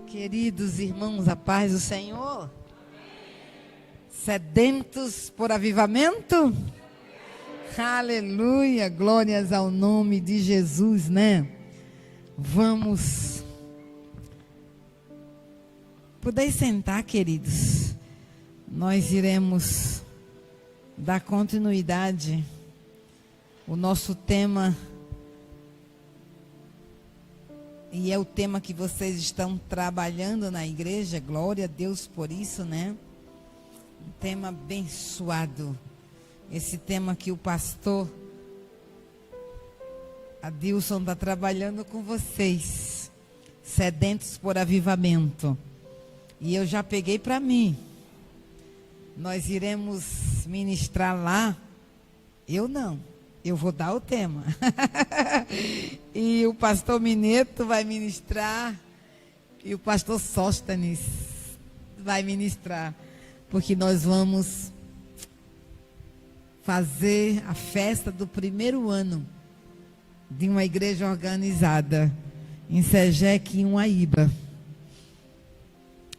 Queridos irmãos, a paz do Senhor. Sedentos por avivamento? Aleluia, glórias ao nome de Jesus, né? Vamos. Podeis sentar, queridos. Nós iremos dar continuidade. O nosso tema, e é o tema que vocês estão trabalhando na igreja, glória a Deus por isso, né? Um tema abençoado. Esse tema que o pastor Adilson está trabalhando com vocês. Sedentos por avivamento. E eu já peguei para mim. Nós iremos ministrar lá. Eu não. Eu vou dar o tema. E o pastor Mineto vai ministrar. E o pastor Sóstenes vai ministrar. Porque nós vamos fazer a festa do primeiro ano de uma igreja organizada em Sejeque, em Uaíba.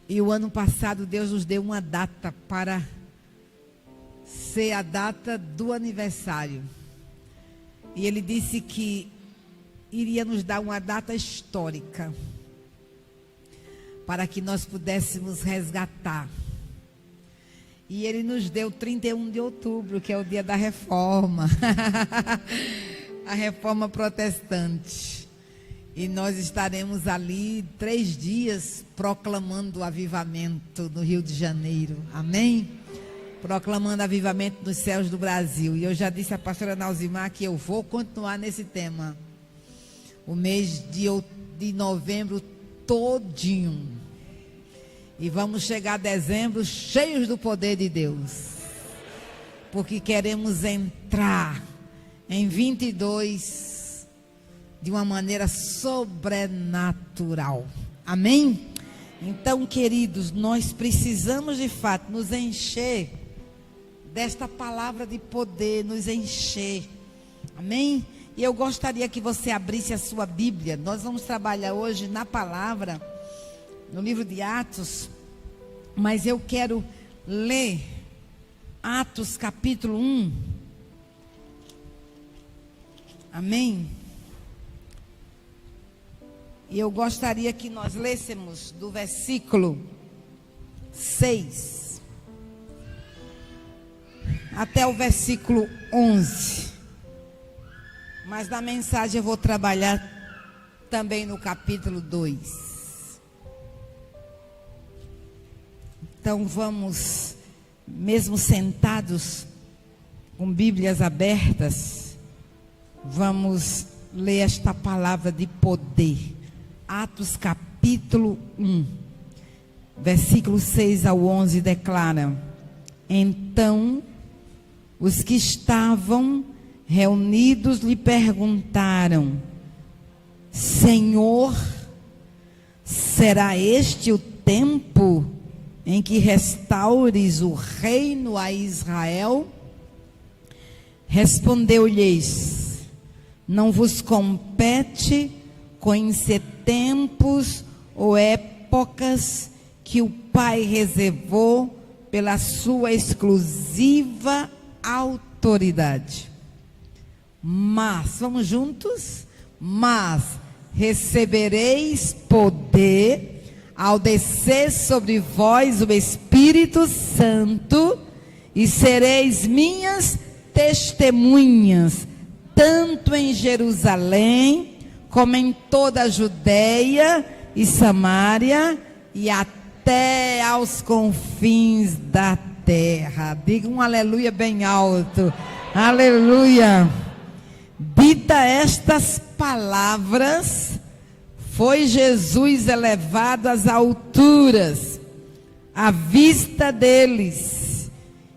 E o ano passado Deus nos deu uma data para ser a data do aniversário. E Ele disse que iria nos dar uma data histórica para que nós pudéssemos resgatar. E Ele nos deu 31 de outubro, que é o dia da reforma. A reforma protestante. E nós estaremos ali 3 dias proclamando o avivamento no Rio de Janeiro. Amém? Proclamando avivamento nos céus do Brasil. E eu já disse à pastora Nauzimar que eu vou continuar nesse tema. O mês de novembro todinho. E vamos chegar a dezembro cheios do poder de Deus. Porque queremos entrar em 22 de uma maneira sobrenatural. Amém? Então, queridos, nós precisamos de fato nos encher desta palavra de poder, nos encher. Amém? E eu gostaria que você abrisse a sua Bíblia. Nós vamos trabalhar hoje na palavra, no livro de Atos, mas eu quero ler Atos capítulo 1. Amém? E eu gostaria que nós lêssemos do versículo 6 até o versículo 11. Mas na mensagem eu vou trabalhar também no capítulo 2. Então vamos, mesmo sentados, com Bíblias abertas, vamos ler esta palavra de poder. Atos capítulo 1, versículo 6 ao 11 declara: Então os que estavam reunidos lhe perguntaram: Senhor, será este o tempo em que restaures o reino a Israel? Respondeu-lhes: Não vos compete conhecer tempos ou épocas que o Pai reservou pela sua exclusiva autoridade. Mas, vamos juntos? Mas recebereis poder ao descer sobre vós o Espírito Santo, e sereis minhas testemunhas, tanto em Jerusalém, como em toda a Judeia e Samaria, e até aos confins da terra. Diga um aleluia bem alto. Aleluia. Dita estas palavras, foi Jesus elevado às alturas, à vista deles,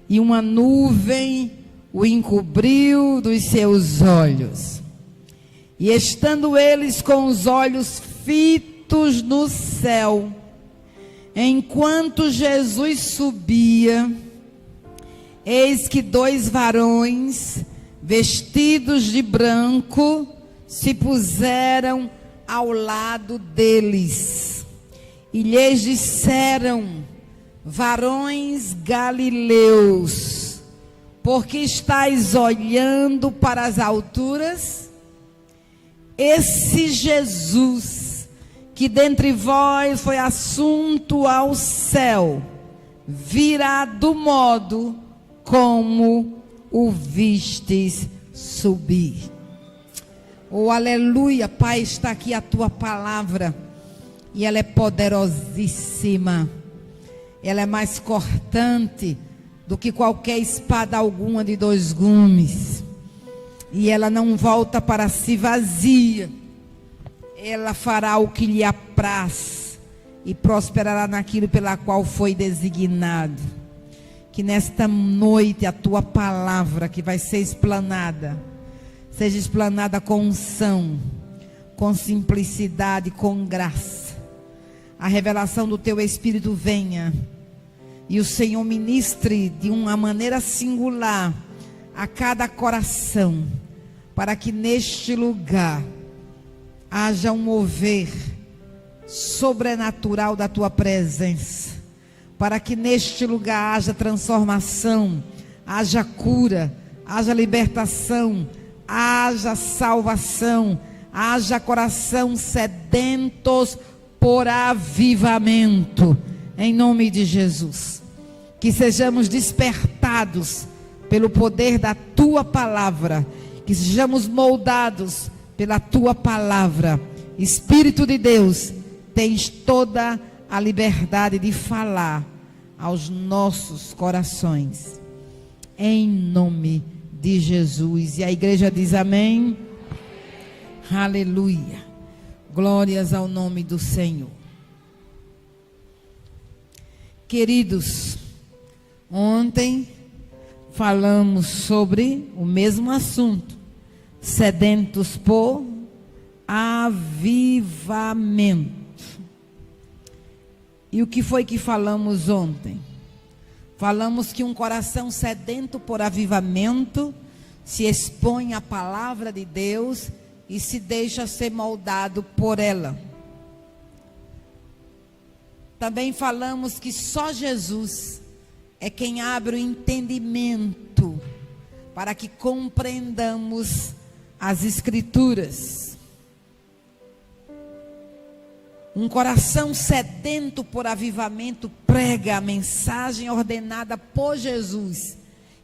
e uma nuvem o encobriu dos seus olhos. E estando eles com os olhos fitos no céu, enquanto Jesus subia, eis que 2 varões, vestidos de branco, se puseram ao lado deles. E lhes disseram: varões galileus, por que estáis olhando para as alturas? Esse Jesus, que dentre vós foi assunto ao céu, virá do modo como o vistes subir. Oh, aleluia. Pai, está aqui a tua palavra, e ela é poderosíssima. Ela é mais cortante do que qualquer espada alguma de 2 gumes. E ela não volta para si vazia. Ela fará o que lhe apraz e prosperará naquilo pela qual foi designado. Que nesta noite a tua palavra que vai ser explanada, seja explanada com unção, com simplicidade, com graça. A revelação do teu Espírito venha e o Senhor ministre de uma maneira singular a cada coração, para que neste lugar haja um mover sobrenatural da tua presença, para que neste lugar haja transformação, haja cura, haja libertação, haja salvação, haja coração sedentos por avivamento, em nome de Jesus. Que sejamos despertados pelo poder da tua palavra, que sejamos moldados pela tua palavra. Espírito de Deus, tens toda a liberdade de falar aos nossos corações, em nome de Jesus. E a igreja diz amém. Aleluia. Glórias ao nome do Senhor. Queridos, ontem falamos sobre o mesmo assunto, sedentos por avivamento. E o que foi que falamos ontem? Falamos que um coração sedento por avivamento se expõe à palavra de Deus e se deixa ser moldado por ela. Também falamos que só Jesus é quem abre o entendimento para que compreendamos as Escrituras. Um coração sedento por avivamento prega a mensagem ordenada por Jesus.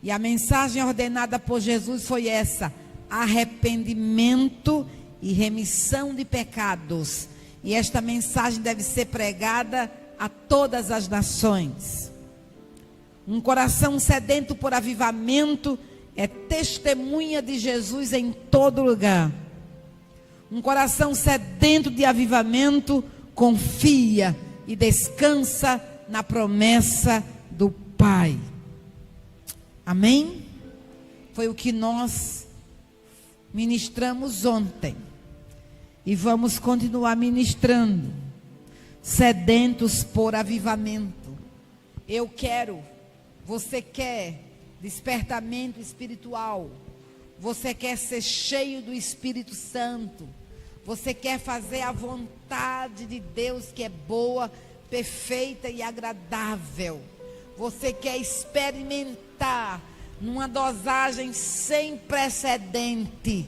E a mensagem ordenada por Jesus foi essa: arrependimento e remissão de pecados. E esta mensagem deve ser pregada a todas as nações. Um coração sedento por avivamento é testemunha de Jesus em todo lugar. Um coração sedento de avivamento confia e descansa na promessa do Pai. Amém? Foi o que nós ministramos ontem. E vamos continuar ministrando. Sedentos por avivamento. Eu quero, você quer despertamento espiritual. Você quer ser cheio do Espírito Santo. Você quer fazer a vontade de Deus, que é boa, perfeita e agradável. Você quer experimentar numa dosagem sem precedente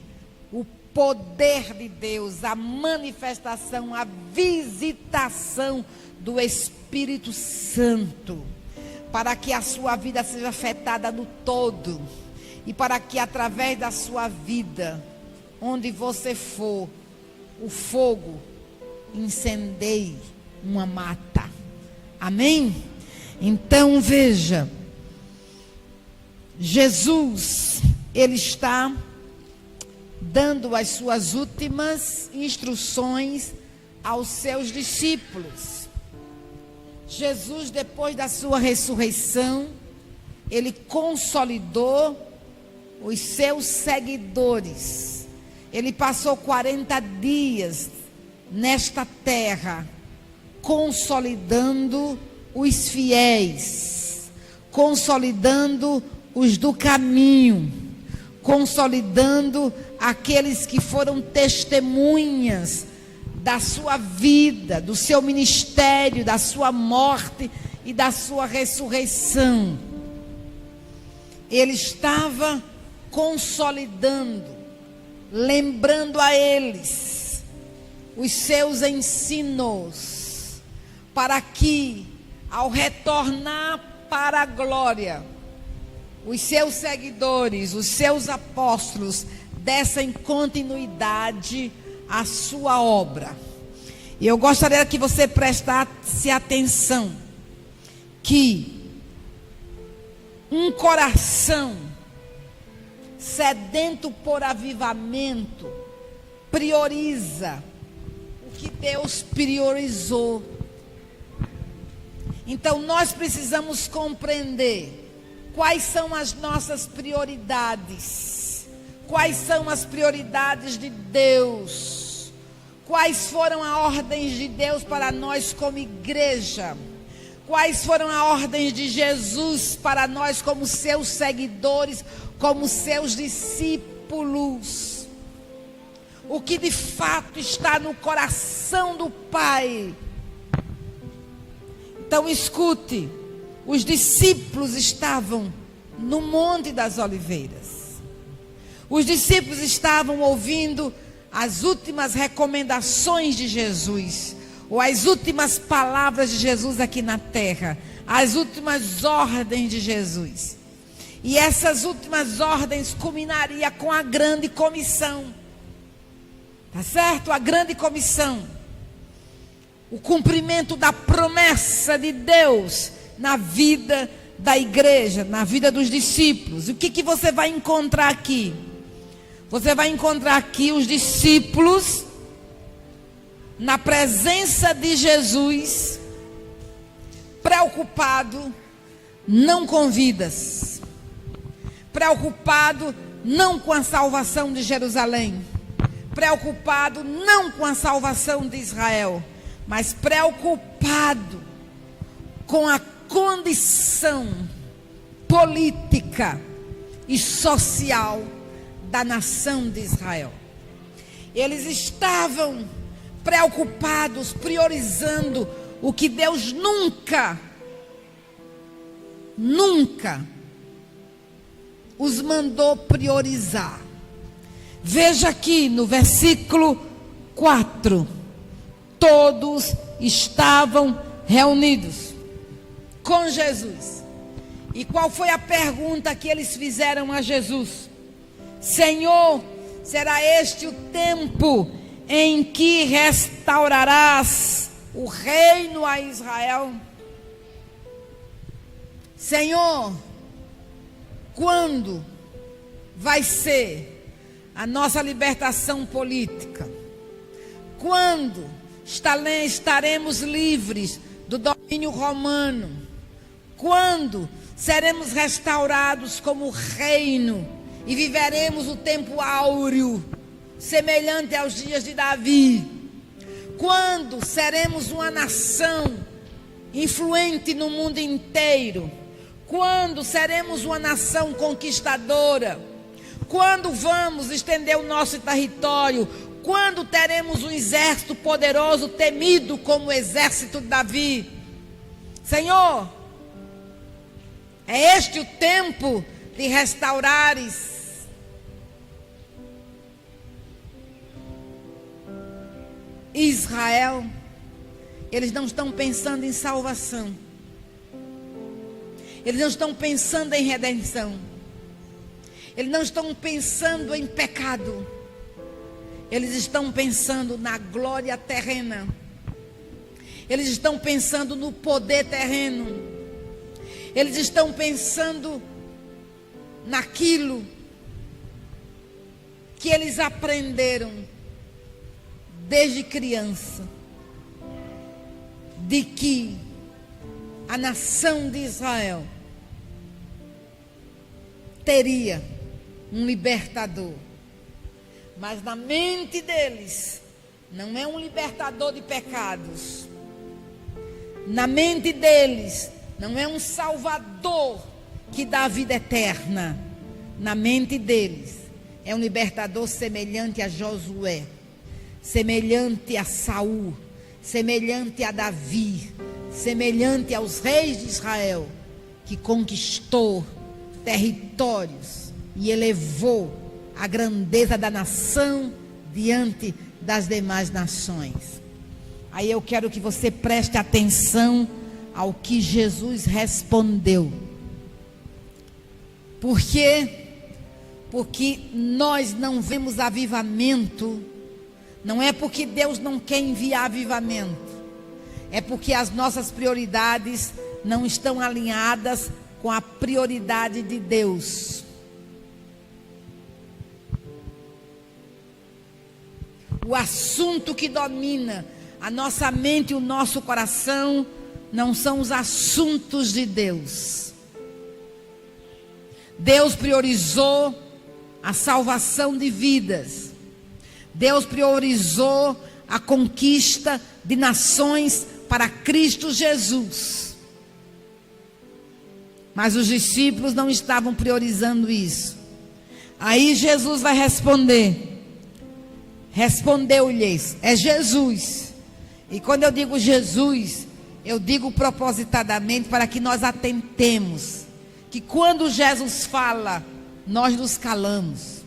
o poder de Deus, a manifestação, a visitação do Espírito Santo, para que a sua vida seja afetada no todo, e para que através da sua vida, onde você for, o fogo incendeie uma mata. Amém? Então veja, Jesus, ele está dando as suas últimas instruções aos seus discípulos. Jesus, depois da sua ressurreição, ele consolidou os seus seguidores. Ele passou 40 dias nesta terra, consolidando os fiéis, consolidando os do caminho, consolidando aqueles que foram testemunhas da sua vida, do seu ministério, da sua morte e da sua ressurreição. Ele estava consolidando, lembrando a eles os seus ensinos, para que, ao retornar para a glória, os seus seguidores, os seus apóstolos, dessem continuidade à sua obra. E eu gostaria que você prestasse atenção que um coração sedento por avivamento prioriza o que Deus priorizou. Então nós precisamos compreender quais são as nossas prioridades, quais são as prioridades de Deus, quais foram as ordens de Deus para nós como igreja, quais foram as ordens de Jesus para nós como seus seguidores, como seus discípulos. O que de fato está no coração do Pai. Então escute, os discípulos estavam no Monte das Oliveiras. Os discípulos estavam ouvindo as últimas recomendações de Jesus, ou as últimas palavras de Jesus aqui na terra, as últimas ordens de Jesus. E essas últimas ordens culminariam com a grande comissão. Tá certo? A grande comissão. O cumprimento da promessa de Deus na vida da igreja, na vida dos discípulos. O que você vai encontrar aqui? Você vai encontrar aqui os discípulos na presença de Jesus, preocupado não com vidas, preocupado não com a salvação de Jerusalém, preocupado não com a salvação de Israel, mas preocupado com a condição política e social da nação de Israel. Eles estavam preocupados, priorizando o que Deus nunca os mandou priorizar. Veja aqui no versículo 4. Todos estavam reunidos com Jesus. E qual foi a pergunta que eles fizeram a Jesus? Senhor, será este o tempo em que restaurarás o reino a Israel? Senhor, quando vai ser a nossa libertação política? Quando estaremos livres do domínio romano? Quando seremos restaurados como reino e viveremos o tempo áureo, semelhante aos dias de Davi? Quando seremos uma nação influente no mundo inteiro? Quando seremos uma nação conquistadora? Quando vamos estender o nosso território? Quando teremos um exército poderoso, temido como o exército de Davi? Senhor, é este o tempo de restaurares Israel? Eles não estão pensando em salvação. Eles não estão pensando em redenção. Eles não estão pensando em pecado. Eles estão pensando na glória terrena. Eles estão pensando no poder terreno. Eles estão pensando naquilo que eles aprenderam desde criança, de que a nação de Israel teria um libertador. Mas na mente deles, não é um libertador de pecados. Na mente deles, não é um salvador que dá a vida eterna. Na mente deles, é um libertador semelhante a Josué. semelhante a Saul, semelhante a Davi, semelhante aos reis de Israel, que conquistou territórios e elevou a grandeza da nação diante das demais nações. Aí eu quero que você preste atenção ao que Jesus respondeu. Por quê? Porque nós não vemos avivamento, não é porque Deus não quer enviar avivamento, é porque as nossas prioridades não estão alinhadas com a prioridade de Deus. O assunto que domina a nossa mente e o nosso coração não são os assuntos de Deus. Deus priorizou a salvação de vidas. Deus priorizou a conquista de nações para Cristo Jesus. Mas os discípulos não estavam priorizando isso. Aí Jesus vai responder. Respondeu-lhes, é Jesus. E quando eu digo Jesus, eu digo propositadamente para que nós atentemos. Que quando Jesus fala, nós nos calamos.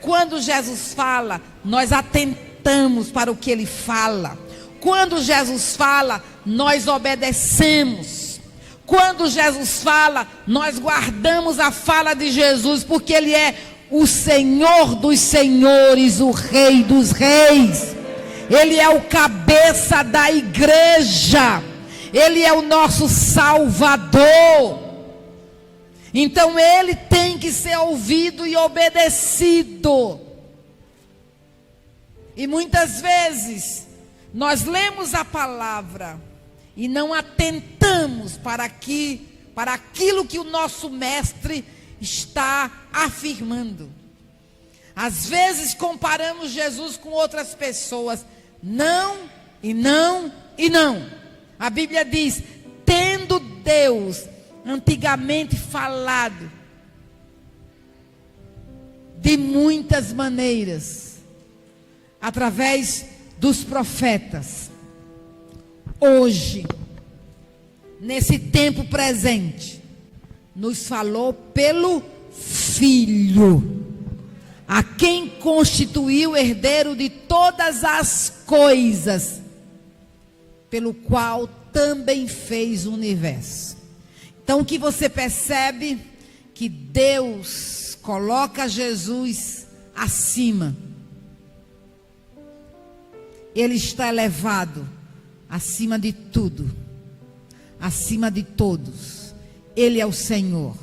Quando Jesus fala, nós atentamos para o que Ele fala. Quando Jesus fala, nós obedecemos. Quando Jesus fala, nós guardamos a fala de Jesus, porque Ele é o Senhor dos senhores, o Rei dos reis. Ele é o cabeça da igreja. Ele é o nosso Salvador. Então Ele tem que ser ouvido e obedecido. E muitas vezes nós lemos a palavra e não atentamos para aquilo que o nosso mestre está afirmando. Às vezes comparamos Jesus com outras pessoas. Não, e não, e não. A Bíblia diz, tendo Deus antigamente falado de muitas maneiras, através dos profetas, hoje, nesse tempo presente, nos falou pelo Filho, a quem constituiu herdeiro de todas as coisas, pelo qual também fez o universo. Então o que você percebe? Que Deus coloca Jesus acima. Ele está elevado acima de tudo, acima de todos. Ele é o Senhor.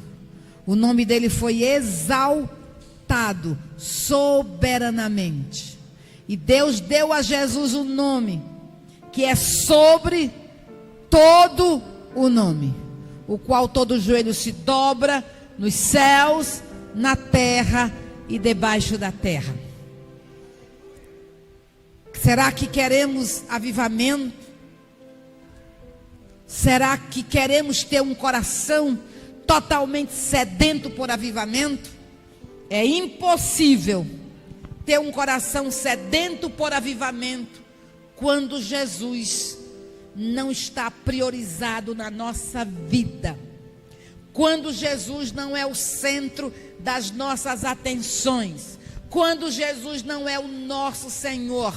O nome dele foi exaltado soberanamente. E Deus deu a Jesus um nome que é sobre todo o nome, o qual todo joelho se dobra nos céus, na terra e debaixo da terra. Será que queremos avivamento? Será que queremos ter um coração totalmente sedento por avivamento? É impossível ter um coração sedento por avivamento quando Jesus não está priorizado na nossa vida. Quando Jesus não é o centro das nossas atenções. Quando Jesus não é o nosso Senhor.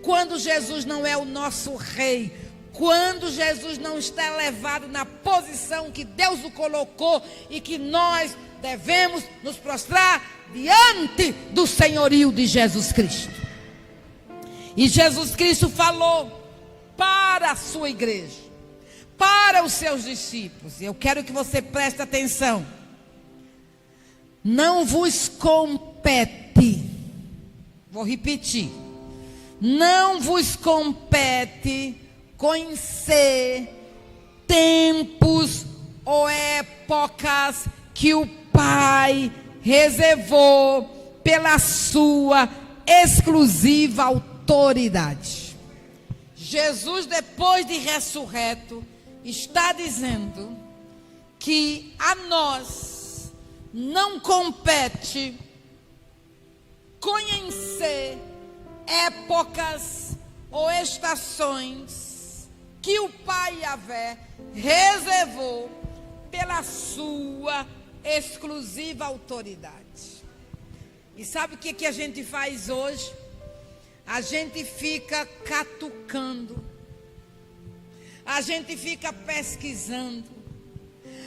Quando Jesus não é o nosso Rei. Quando Jesus não está elevado na posição que Deus o colocou e que nós devemos nos prostrar diante do senhorio de Jesus Cristo. E Jesus Cristo falou para a sua igreja, para os seus discípulos. Eu quero que você preste atenção. Não vos compete, vou repetir, não vos compete conhecer tempos ou épocas que o Pai reservou pela sua exclusiva autoridade. Jesus, depois de ressurreto, está dizendo que a nós não compete conhecer épocas ou estações que o Pai Yahvé reservou pela sua exclusiva autoridade. E sabe o que a gente faz hoje? A gente fica catucando, a gente fica pesquisando,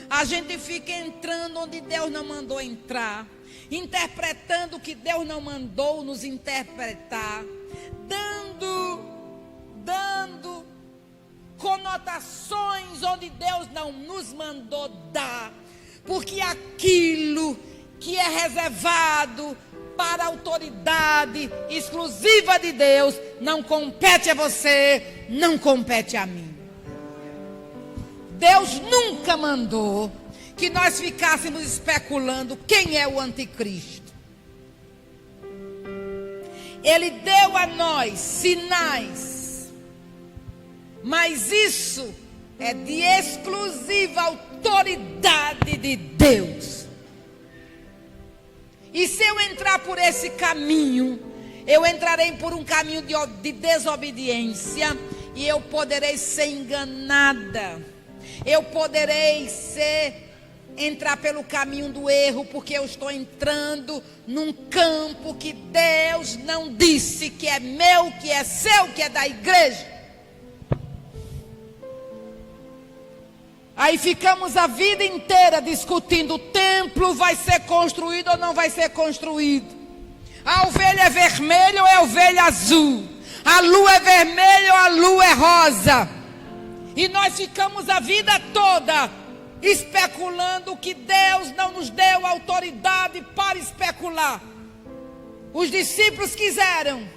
a gente fica entrando onde Deus não mandou entrar, interpretando o que Deus não mandou nos interpretar, dando conotações onde Deus não nos mandou dar, porque aquilo que é reservado para a autoridade exclusiva de Deus não compete a você, não compete a mim. Deus nunca mandou que nós ficássemos especulando quem é o anticristo. Ele deu a nós sinais, mas isso é de exclusiva autoridade de Deus. E se eu entrar por esse caminho, eu entrarei por um caminho de desobediência, e eu poderei ser enganada. Eu poderei entrar pelo caminho do erro, porque eu estou entrando num campo que Deus não disse que é meu, que é seu, que é da igreja. Aí ficamos a vida inteira discutindo: o templo vai ser construído ou não vai ser construído? A ovelha é vermelha ou é ovelha azul? A lua é vermelha ou a lua é rosa? E nós ficamos a vida toda especulando que Deus não nos deu autoridade para especular. Os discípulos quiseram,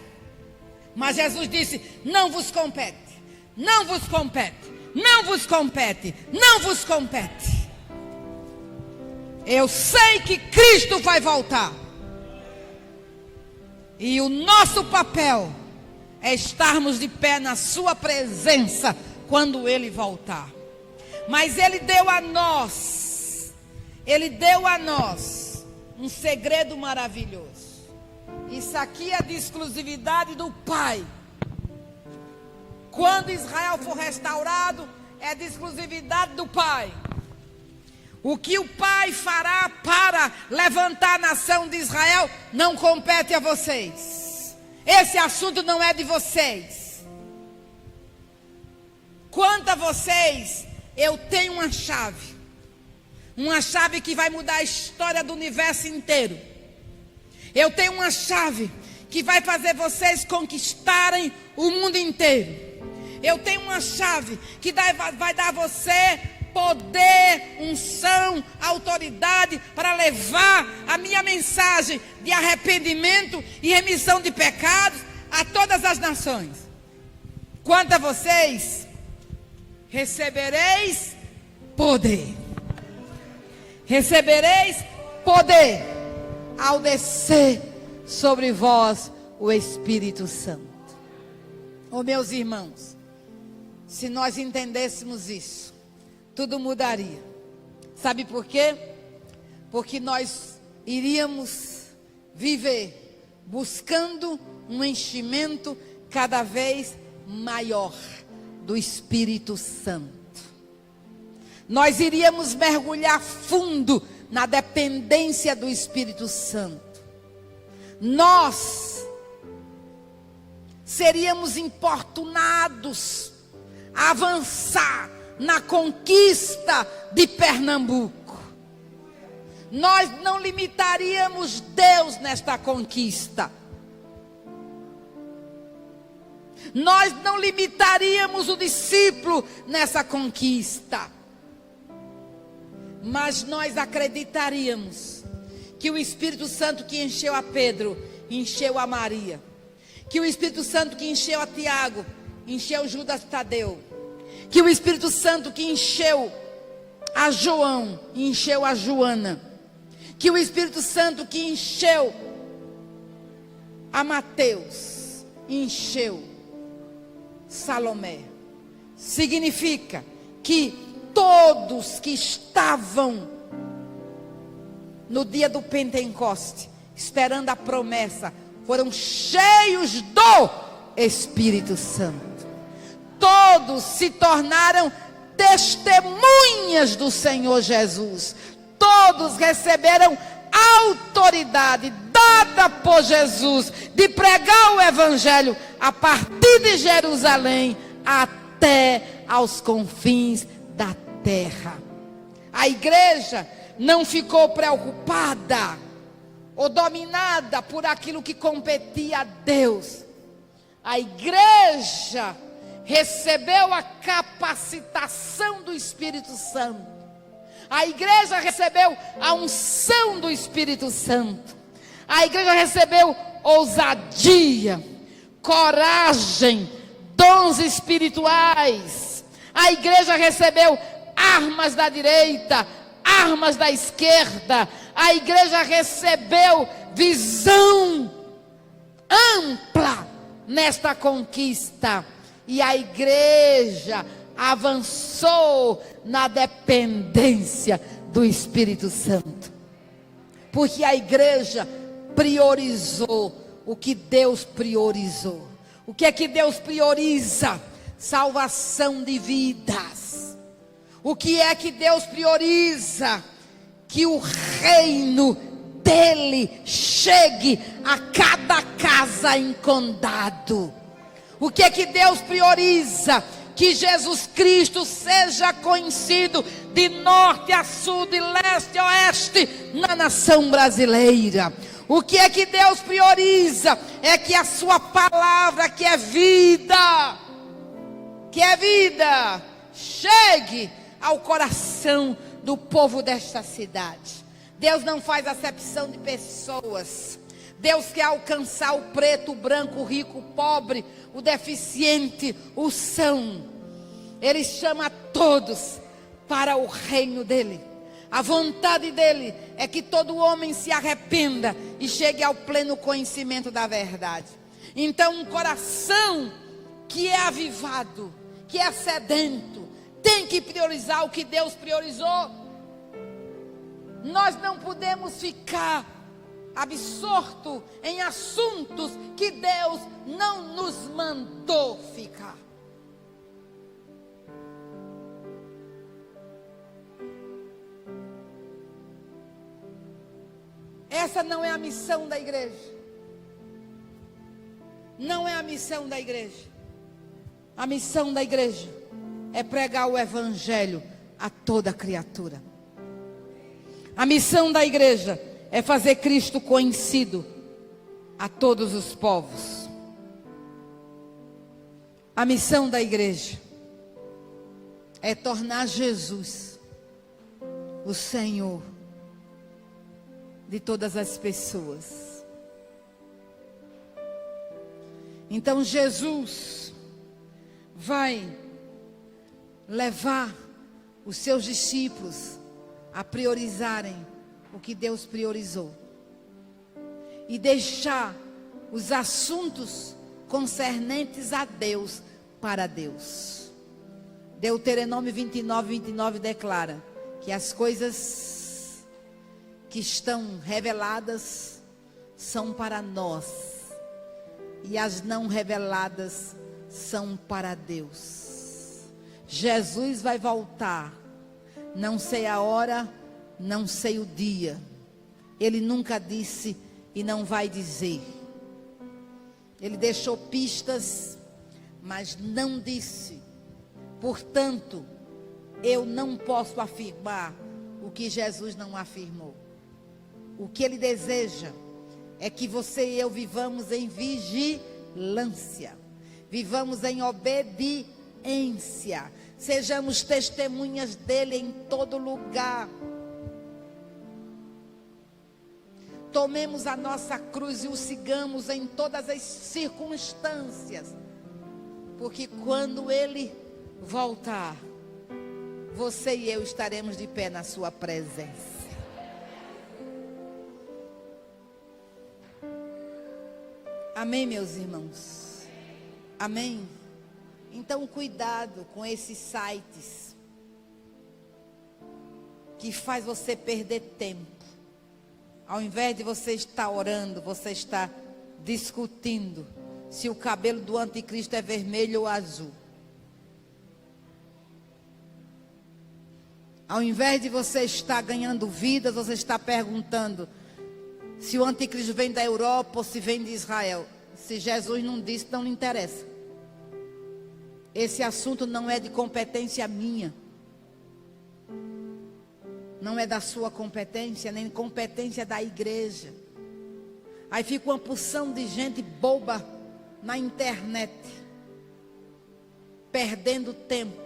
mas Jesus disse: não vos compete, não vos compete, não vos compete, não vos compete. Eu sei que Cristo vai voltar, e o nosso papel é estarmos de pé na sua presença quando Ele voltar. Mas Ele deu a nós um segredo maravilhoso. Isso aqui é de exclusividade do Pai. Quando Israel for restaurado, é de exclusividade do Pai. O que o Pai fará para levantar a nação de Israel não compete a vocês. Esse assunto não é de vocês. Quanto a vocês, eu tenho uma chave que vai mudar a história do universo inteiro. Eu tenho uma chave que vai fazer vocês conquistarem o mundo inteiro. Eu tenho uma chave que vai dar a você poder, unção, autoridade para levar a minha mensagem de arrependimento e remissão de pecados a todas as nações. Quanto a vocês, recebereis poder. Recebereis poder ao descer sobre vós o Espírito Santo. Oh, meus irmãos, se nós entendêssemos isso, tudo mudaria. Sabe por quê? Porque nós iríamos viver buscando um enchimento cada vez maior do Espírito Santo. Nós iríamos mergulhar fundo na dependência do Espírito Santo. Nós seríamos importunados a avançar na conquista de Pernambuco. Nós não limitaríamos Deus nesta conquista. Nós não limitaríamos o discípulo nessa conquista. Mas nós acreditaríamos que o Espírito Santo que encheu a Pedro, encheu a Maria. Que o Espírito Santo que encheu a Tiago, encheu Judas Tadeu. Que o Espírito Santo que encheu a João, encheu a Joana. Que o Espírito Santo que encheu a Mateus, encheu Salomé. Significa que todos que estavam no dia do Pentecoste, esperando a promessa, foram cheios do Espírito Santo. Todos se tornaram testemunhas do Senhor Jesus. Todos receberam autoridade dada por Jesus de pregar o Evangelho a partir de Jerusalém até aos confins da terra. A igreja não ficou preocupada ou dominada por aquilo que competia a Deus. A igreja recebeu a capacitação do Espírito Santo. A igreja recebeu a unção do Espírito Santo. A igreja recebeu ousadia, coragem, dons espirituais. A igreja recebeu armas da direita, armas da esquerda. A igreja recebeu visão ampla nesta conquista. E a igreja avançou na dependência do Espírito Santo. Porque a igreja priorizou o que Deus priorizou. O que é que Deus prioriza? Salvação de vidas. O que é que Deus prioriza? Que o reino dele chegue a cada casa em condado. O que é que Deus prioriza? Que Jesus Cristo seja conhecido de norte a sul, de leste a oeste, na nação brasileira. O que é que Deus prioriza? É que a sua palavra, que é vida, chegue ao coração do povo desta cidade. Deus não faz acepção de pessoas. Deus quer alcançar o preto, o branco, o rico, o pobre, o deficiente, o são. Ele chama todos para o reino dele. A vontade dele é que todo homem se arrependa e chegue ao pleno conhecimento da verdade. Então, um coração que é avivado, que é sedento, tem que priorizar o que Deus priorizou. Nós não podemos ficar absorto em assuntos que Deus não nos mandou ficar. Essa não é a missão da igreja. Não é a missão da igreja. A missão da igreja é pregar o Evangelho a toda criatura. A missão da igreja é fazer Cristo conhecido a todos os povos. A missão da igreja é tornar Jesus o Senhor de todas as pessoas. Então Jesus vai levar os seus discípulos a priorizarem o que Deus priorizou e deixar os assuntos concernentes a Deus para Deus. Deuteronômio 29 declara que as coisas que estão reveladas são para nós e as não reveladas são para Deus. Jesus vai voltar, não sei a hora, não sei o dia. Ele nunca disse e não vai dizer. Ele deixou pistas, mas não disse. Portanto, eu não posso afirmar o que Jesus não afirmou. O que ele deseja é que você e eu vivamos em vigilância, vivamos em obediência, sejamos testemunhas dele em todo lugar. Tomemos a nossa cruz e o sigamos em todas as circunstâncias, porque quando ele voltar, você e eu estaremos de pé na sua presença. Amém, meus irmãos? Amém? Então, cuidado com esses sites que faz você perder tempo. Ao invés de você estar orando, você está discutindo se o cabelo do anticristo é vermelho ou azul. Ao invés de você estar ganhando vidas, você está perguntando se o anticristo vem da Europa ou se vem de Israel. Se Jesus não disse, não lhe interessa. Esse assunto não é de competência minha. Não é da sua competência, nem competência da igreja. Aí fica uma porção de gente boba na internet, perdendo tempo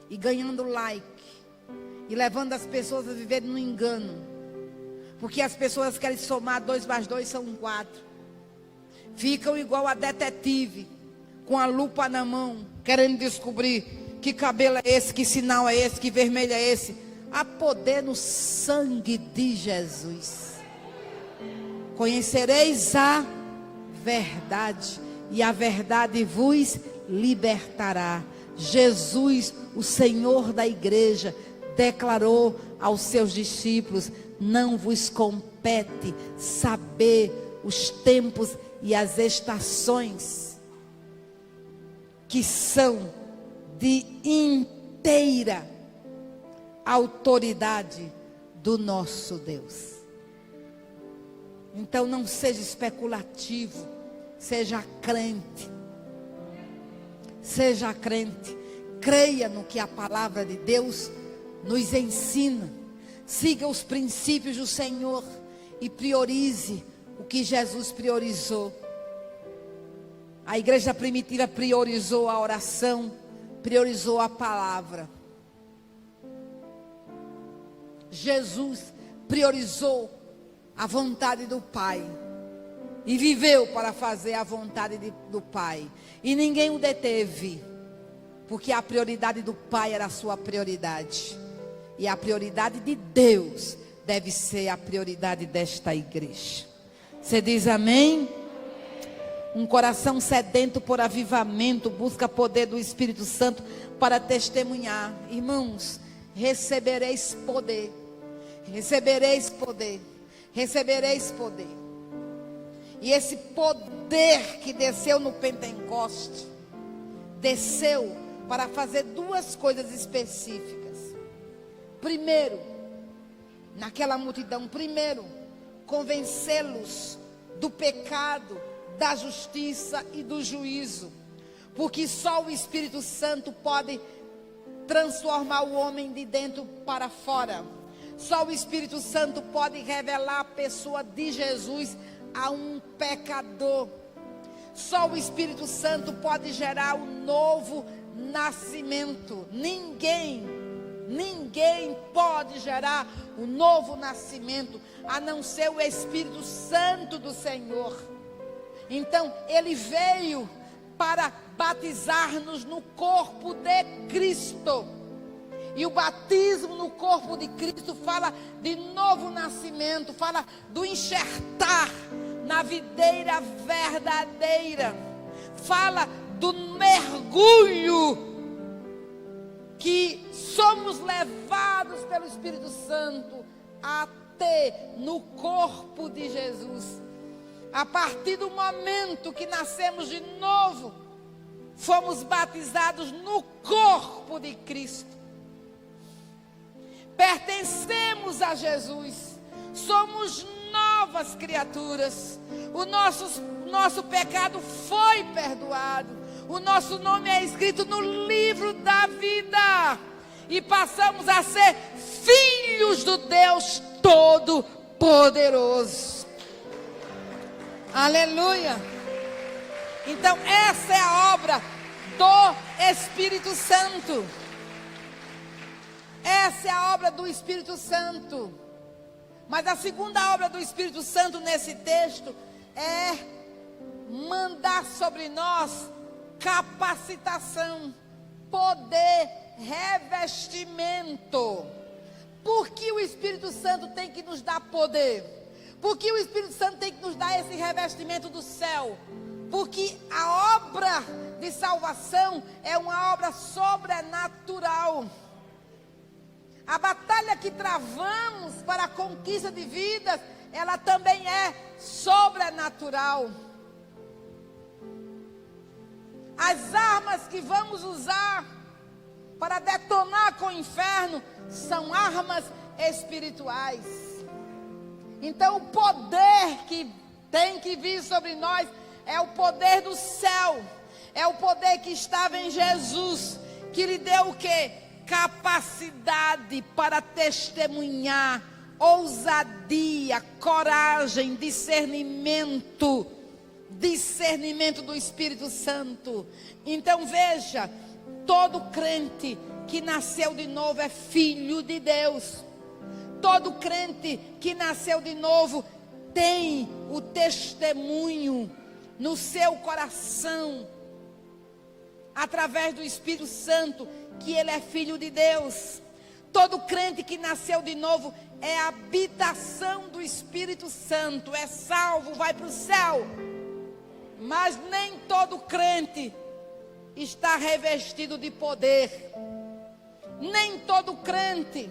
e ganhando like, e levando as pessoas a viverem no engano, porque as pessoas querem somar 2 mais 2 são 4. Ficam igual a detetive, com a lupa na mão, querendo descobrir que cabelo é esse, que sinal é esse, que vermelho é esse. Há poder no sangue de Jesus. Conhecereis a verdade, e a verdade vos libertará. Jesus, o Senhor da igreja, declarou aos seus discípulos: não vos compete saber os tempos e as estações, que são de inteira autoridade do nosso Deus. Então não seja especulativo, seja crente. Seja crente, creia no que a palavra de Deus nos ensina. Siga os princípios do Senhor e priorize o que Jesus priorizou. A igreja primitiva priorizou a oração, priorizou a palavra. Jesus priorizou a vontade do Pai e viveu para fazer a vontade do Pai, e ninguém o deteve, porque a prioridade do Pai era a sua prioridade, e a prioridade de Deus deve ser a prioridade desta igreja. Você diz amém? Um coração sedento por avivamento busca poder do Espírito Santo para testemunhar. Irmãos, recebereis poder, recebereis poder, recebereis poder. E esse poder que desceu no Pentecoste, desceu para fazer 2 coisas específicas. Primeiro, naquela multidão, convencê-los do pecado, da justiça e do juízo. Porque só o Espírito Santo pode transformar o homem de dentro para fora. Só o Espírito Santo pode revelar a pessoa de Jesus a um pecador. Só o Espírito Santo pode gerar um novo nascimento. Ninguém pode gerar um novo nascimento a não ser o Espírito Santo do Senhor. Então ele veio para batizar-nos no corpo de Cristo. E o batismo no corpo de Cristo fala de novo nascimento, fala do enxertar na videira verdadeira, fala do mergulho que somos levados pelo Espírito Santo a ter no corpo de Jesus. A partir do momento que nascemos de novo, fomos batizados no corpo de Cristo. Pertencemos a Jesus, somos novas criaturas, o nosso pecado foi perdoado, o nosso nome é escrito no livro da vida, e passamos a ser filhos do Deus Todo-Poderoso. Aleluia! Então essa é a obra do Espírito Santo. Essa é a obra do Espírito Santo. Mas a segunda obra do Espírito Santo nesse texto é mandar sobre nós capacitação, poder, revestimento. Por que o Espírito Santo tem que nos dar poder? Por que o Espírito Santo tem que nos dar esse revestimento do céu? Porque a obra de salvação é uma obra sobrenatural. A batalha que travamos para a conquista de vidas, ela também é sobrenatural. As armas que vamos usar para detonar com o inferno são armas espirituais. Então o poder que tem que vir sobre nós é o poder do céu. É o poder que estava em Jesus, que lhe deu o quê? Capacidade para testemunhar, ousadia, coragem, discernimento do Espírito Santo. Então veja, todo crente que nasceu de novo é filho de Deus. Todo crente que nasceu de novo tem o testemunho no seu coração, através do Espírito Santo, que ele é filho de Deus. Todo crente que nasceu de novo é a habitação do Espírito Santo, é salvo, vai para o céu. Mas nem todo crente está revestido de poder. Nem todo crente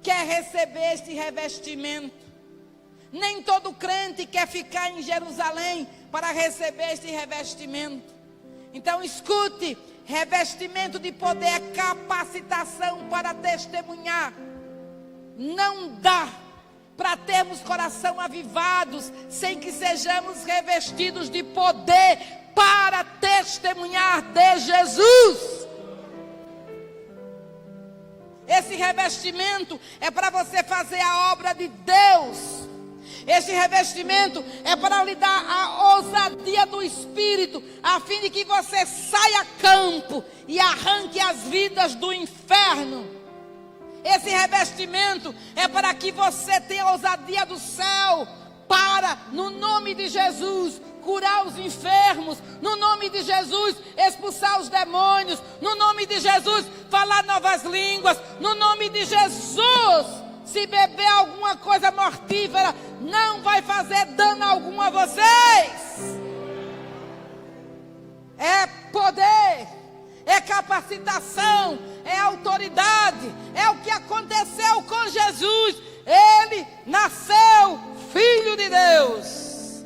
quer receber este revestimento. Nem todo crente quer ficar em Jerusalém para receber este revestimento. Então escute, revestimento de poder é capacitação para testemunhar. Não dá para termos coração avivados sem que sejamos revestidos de poder para testemunhar de Jesus. Esse revestimento é para você fazer a obra de Deus. Esse revestimento é para lhe dar a ousadia do Espírito, a fim de que você saia a campo e arranque as vidas do inferno. Esse revestimento é para que você tenha a ousadia do céu, para, no nome de Jesus, curar os enfermos, no nome de Jesus, expulsar os demônios, no nome de Jesus, falar novas línguas, no nome de Jesus. Se beber alguma coisa mortífera, não vai fazer dano algum a vocês. É poder, é capacitação, é autoridade, é o que aconteceu com Jesus. Ele nasceu filho de Deus.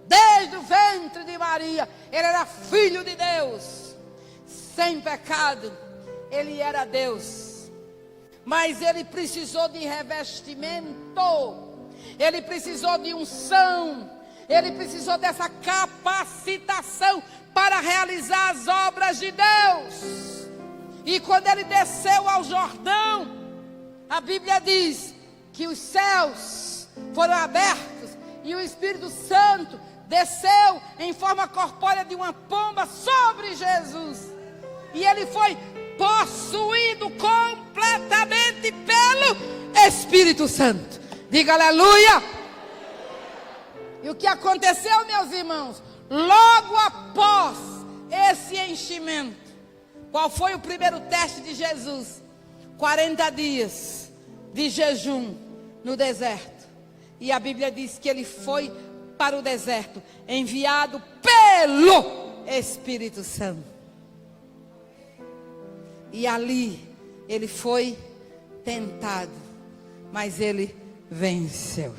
Desde o ventre de Maria, ele era filho de Deus. Sem pecado, ele era Deus. Mas ele precisou de revestimento, ele precisou de unção, ele precisou dessa capacitação para realizar as obras de Deus. E quando ele desceu ao Jordão, a Bíblia diz que os céus foram abertos e o Espírito Santo desceu em forma corpórea de uma pomba sobre Jesus. E ele foi possuído completamente pelo Espírito Santo. Diga aleluia. E o que aconteceu, meus irmãos? Logo após esse enchimento, qual foi o primeiro teste de Jesus? 40 dias de jejum no deserto. E a Bíblia diz que ele foi para o deserto, enviado pelo Espírito Santo. E ali ele foi tentado, mas ele venceu.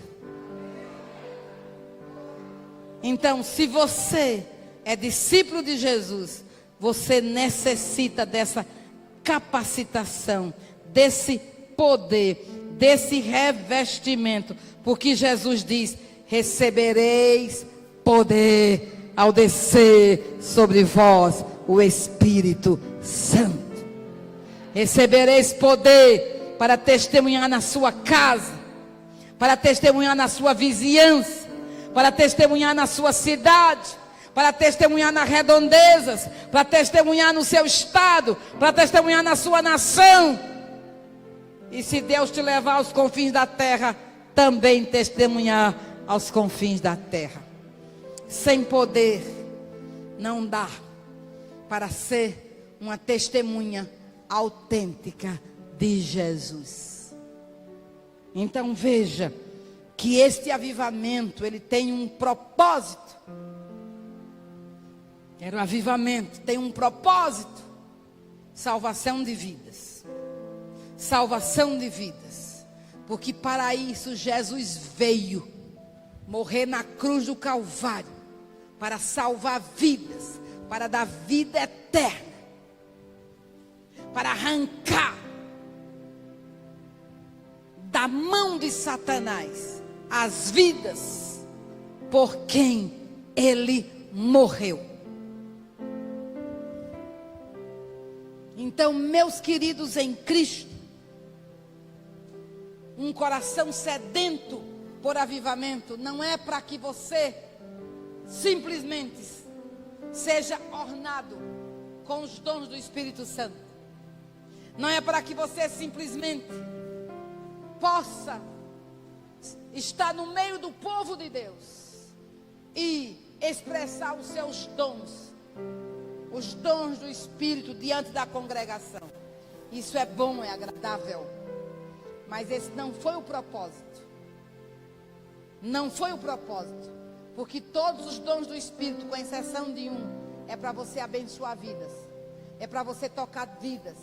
Então, se você é discípulo de Jesus, você necessita dessa capacitação, desse poder, desse revestimento, porque Jesus diz: recebereis poder ao descer sobre vós o Espírito Santo. Recebereis poder para testemunhar na sua casa, para testemunhar na sua vizinhança, para testemunhar na sua cidade, para testemunhar nas redondezas, para testemunhar no seu estado, para testemunhar na sua nação. E se Deus te levar aos confins da terra, também testemunhar aos confins da terra. Sem poder, não dá para ser uma testemunha autêntica de Jesus. Então veja que este avivamento, ele tem um propósito. Era um avivamento, tem um propósito: salvação de vidas, salvação de vidas. Porque para isso Jesus veio morrer na cruz do Calvário, para salvar vidas, para dar vida eterna, para arrancar da mão de Satanás as vidas por quem ele morreu. Então, meus queridos em Cristo, um coração sedento por avivamento não é para que você simplesmente seja ornado com os dons do Espírito Santo. Não é para que você simplesmente possa estar no meio do povo de Deus e expressar os seus dons, os dons do Espírito diante da congregação. Isso é bom, é agradável, mas esse não foi o propósito. Não foi o propósito, porque todos os dons do Espírito, com exceção de um, é para você abençoar vidas, é para você tocar vidas,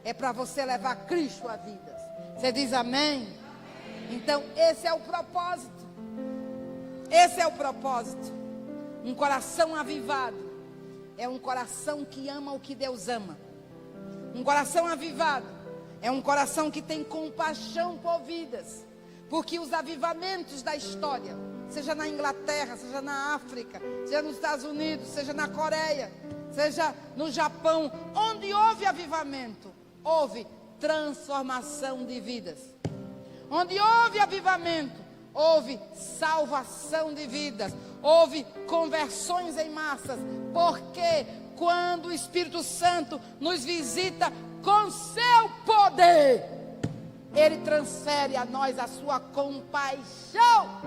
é para você levar Cristo a vidas. Você diz amém? Então esse é o propósito. Esse é o propósito. Um coração avivado é um coração que ama o que Deus ama. Um coração avivado é um coração que tem compaixão por vidas. Porque os avivamentos da história, seja na Inglaterra, seja na África, seja nos Estados Unidos, seja na Coreia, seja no Japão, onde houve avivamento, houve transformação de vidas. Onde houve avivamento, houve salvação de vidas, houve conversões em massas. Porque quando o Espírito Santo nos visita com seu poder, ele transfere a nós a sua compaixão,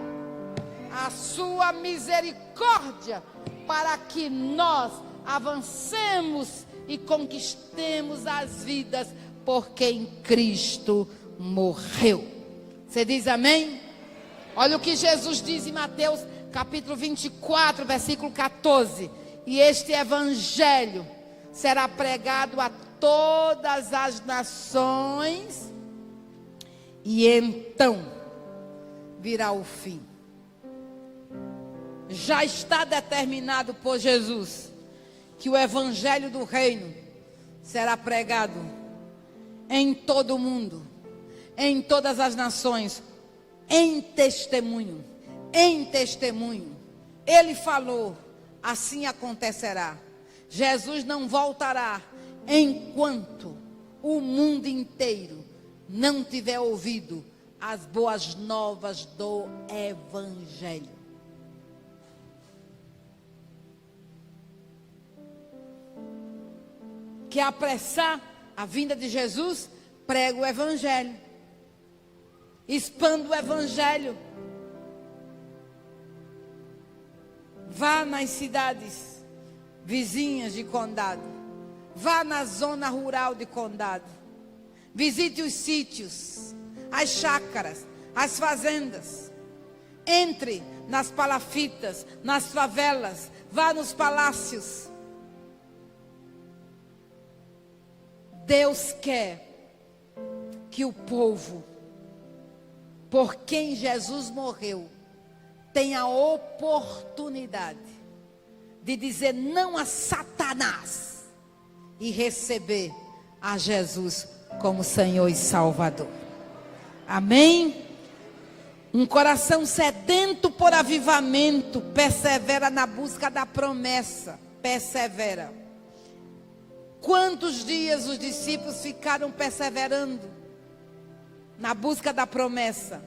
a sua misericórdia, para que nós avancemos e conquistemos as vidas por quem Cristo morreu. Você diz amém? Olha o que Jesus diz em Mateus capítulo 24, versículo 14. E este evangelho será pregado a todas as nações, e então virá o fim. Já está determinado por Jesus que o evangelho do reino será pregado em todo o mundo, em todas as nações, em testemunho, em testemunho. Ele falou, assim acontecerá. Jesus não voltará enquanto o mundo inteiro não tiver ouvido as boas novas do evangelho. Quer apressar a vinda de Jesus? Prega o evangelho. Expanda o evangelho. Vá nas cidades vizinhas de Condado. Vá na zona rural de Condado. Visite os sítios, as chácaras, as fazendas. Entre nas palafitas, nas favelas. Vá nos palácios. Deus quer que o povo, por quem Jesus morreu, tenha a oportunidade de dizer não a Satanás e receber a Jesus como Senhor e Salvador. Amém? Um coração sedento por avivamento persevera na busca da promessa. Persevera. Quantos dias os discípulos ficaram perseverando na busca da promessa?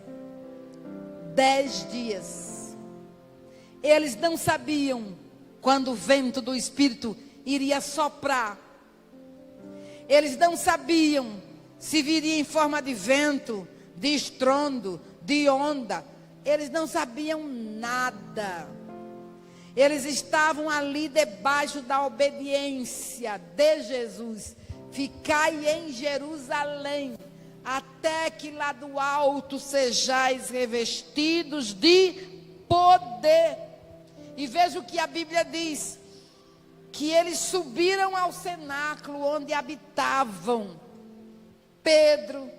10 dias. Eles não sabiam quando o vento do Espírito iria soprar. Eles não sabiam se viria em forma de vento, de estrondo, de onda. Eles não sabiam nada. Eles estavam ali debaixo da obediência de Jesus. Ficai em Jerusalém, até que lá do alto sejais revestidos de poder. E veja o que a Bíblia diz: que eles subiram ao cenáculo onde habitavam Pedro,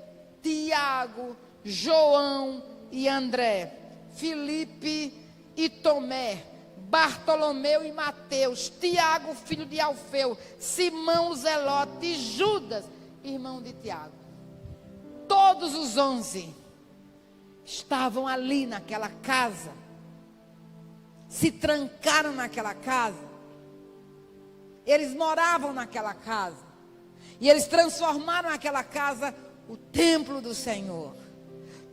Tiago, João e André, Filipe e Tomé, Bartolomeu e Mateus, Tiago, filho de Alfeu, Simão o Zelote e Judas, irmão de Tiago. Todos os 11 estavam ali naquela casa, se trancaram naquela casa, eles moravam naquela casa, e eles transformaram aquela casa o templo do Senhor.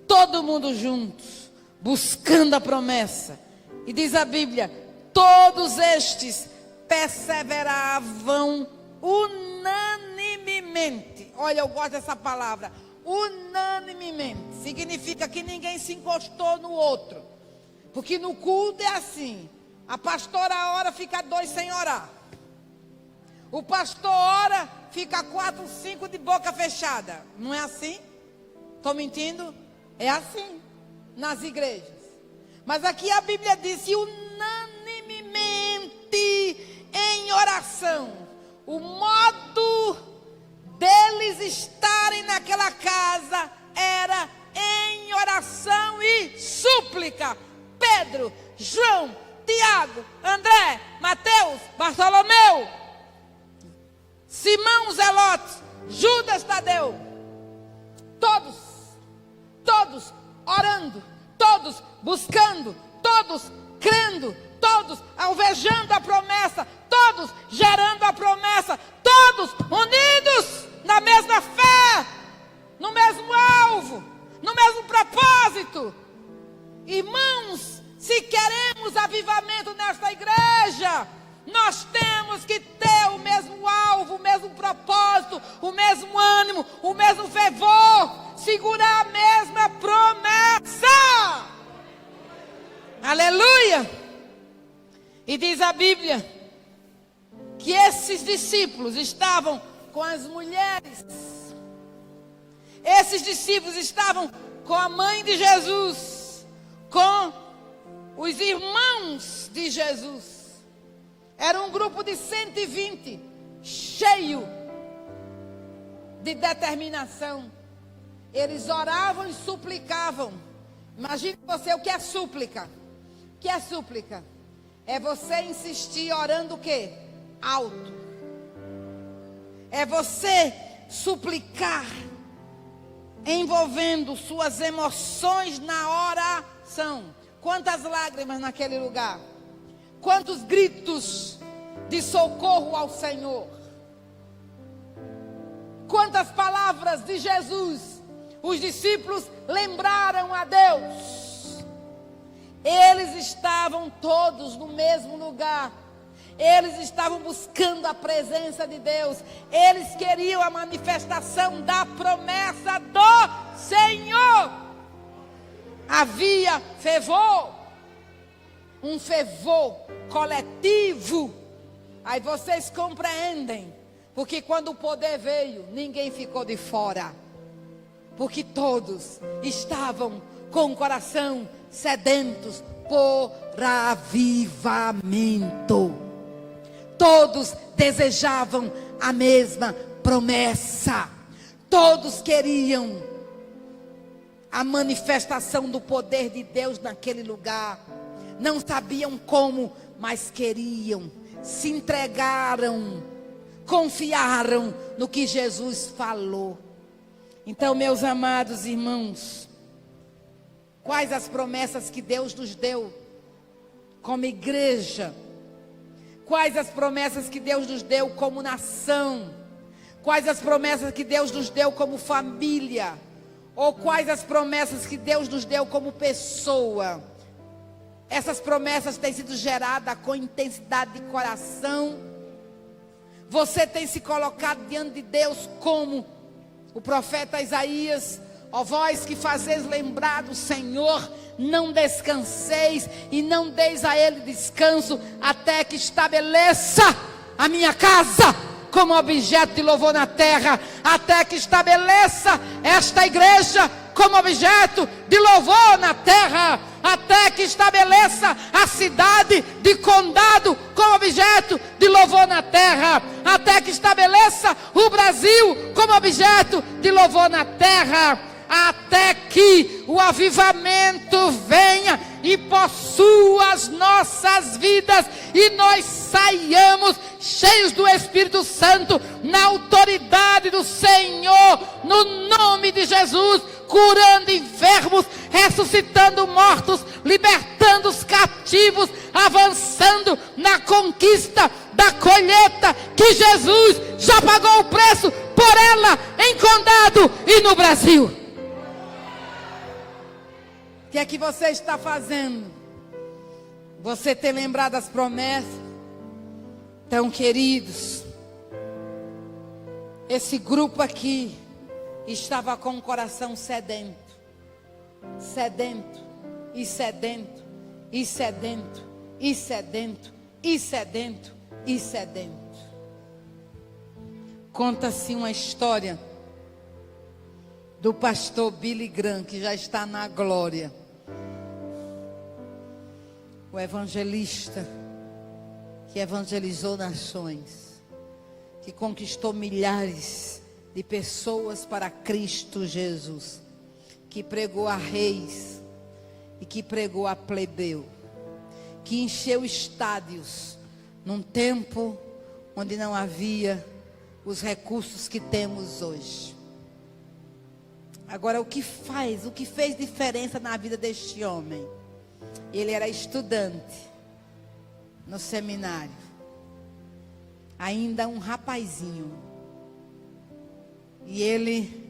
Todo mundo juntos, buscando a promessa. E diz a Bíblia, todos estes perseveravam unanimemente. Olha, eu gosto dessa palavra, unanimemente. Significa que ninguém se encostou no outro. Porque no culto é assim, a pastora ora, fica 2 sem orar. O pastor ora, fica 4, 5 de boca fechada. Não é assim? Estou mentindo? É assim nas igrejas. Mas aqui a Bíblia diz unanimemente em oração. O modo deles estarem naquela casa era em oração e súplica. Pedro, João, Tiago, André, Mateus, Bartolomeu, Simão Zelote, Judas Tadeu, todos orando, todos buscando, todos crendo, todos alvejando a promessa, todos gerando a promessa, todos unidos na mesma fé, no mesmo alvo, no mesmo propósito. Irmãos, se queremos avivamento nesta igreja, nós temos que ter o mesmo alvo, o mesmo propósito, o mesmo ânimo, o mesmo fervor, segurar a mesma promessa. Aleluia! E diz a Bíblia que esses discípulos estavam com as mulheres, esses discípulos estavam com a mãe de Jesus, com os irmãos de Jesus. Era um grupo de 120, cheio de determinação. Eles oravam e suplicavam. Imagine você o que é súplica. O que é súplica? É você insistir orando o quê? Alto. É você suplicar, envolvendo suas emoções na oração. Quantas lágrimas naquele lugar? Quantos gritos de socorro ao Senhor? Quantas palavras de Jesus os discípulos lembraram a Deus? Eles estavam todos no mesmo lugar. Eles estavam buscando a presença de Deus. Eles queriam a manifestação da promessa do Senhor. Havia fervor. Um fervor coletivo. Aí vocês compreendem. Porque quando o poder veio, ninguém ficou de fora. Porque todos estavam com o coração sedentos por avivamento. Todos desejavam a mesma promessa. Todos queriam a manifestação do poder de Deus naquele lugar. Não sabiam como, mas queriam. Se entregaram, confiaram no que Jesus falou. Então, meus amados irmãos, quais as promessas que Deus nos deu como igreja? Quais as promessas que Deus nos deu como nação? Quais as promessas que Deus nos deu como família? Ou quais as promessas que Deus nos deu como pessoa? Essas promessas têm sido geradas com intensidade de coração. Você tem se colocado diante de Deus como o profeta Isaías: ó vós que fazeis lembrar do Senhor, não descanseis e não deis a Ele descanso, até que estabeleça a minha casa como objeto de louvor na terra, até que estabeleça esta igreja como objeto de louvor na terra, até que estabeleça a cidade de Condado como objeto de louvor na terra, até que estabeleça o Brasil como objeto de louvor na terra, até que o avivamento venha e possua as nossas vidas e nós saiamos cheios do Espírito Santo, na autoridade do Senhor, no nome de Jesus, curando enfermos, ressuscitando mortos, libertando os cativos, avançando na conquista da colheita que Jesus já pagou o preço por ela em Condado e no Brasil. O que é que você está fazendo? Você tem lembrado das promessas? Então, queridos, esse grupo aqui estava com o coração sedento, sedento, e sedento, e sedento, e sedento, e sedento, e sedento. Conta-se uma história do pastor Billy Graham, que já está na glória. O evangelista que evangelizou nações, que conquistou milhares de pessoas para Cristo Jesus, que pregou a reis e que pregou a plebeu, que encheu estádios num tempo onde não havia os recursos que temos hoje. Agora, o que fez diferença na vida deste homem? Ele era estudante no seminário, ainda um rapazinho, e ele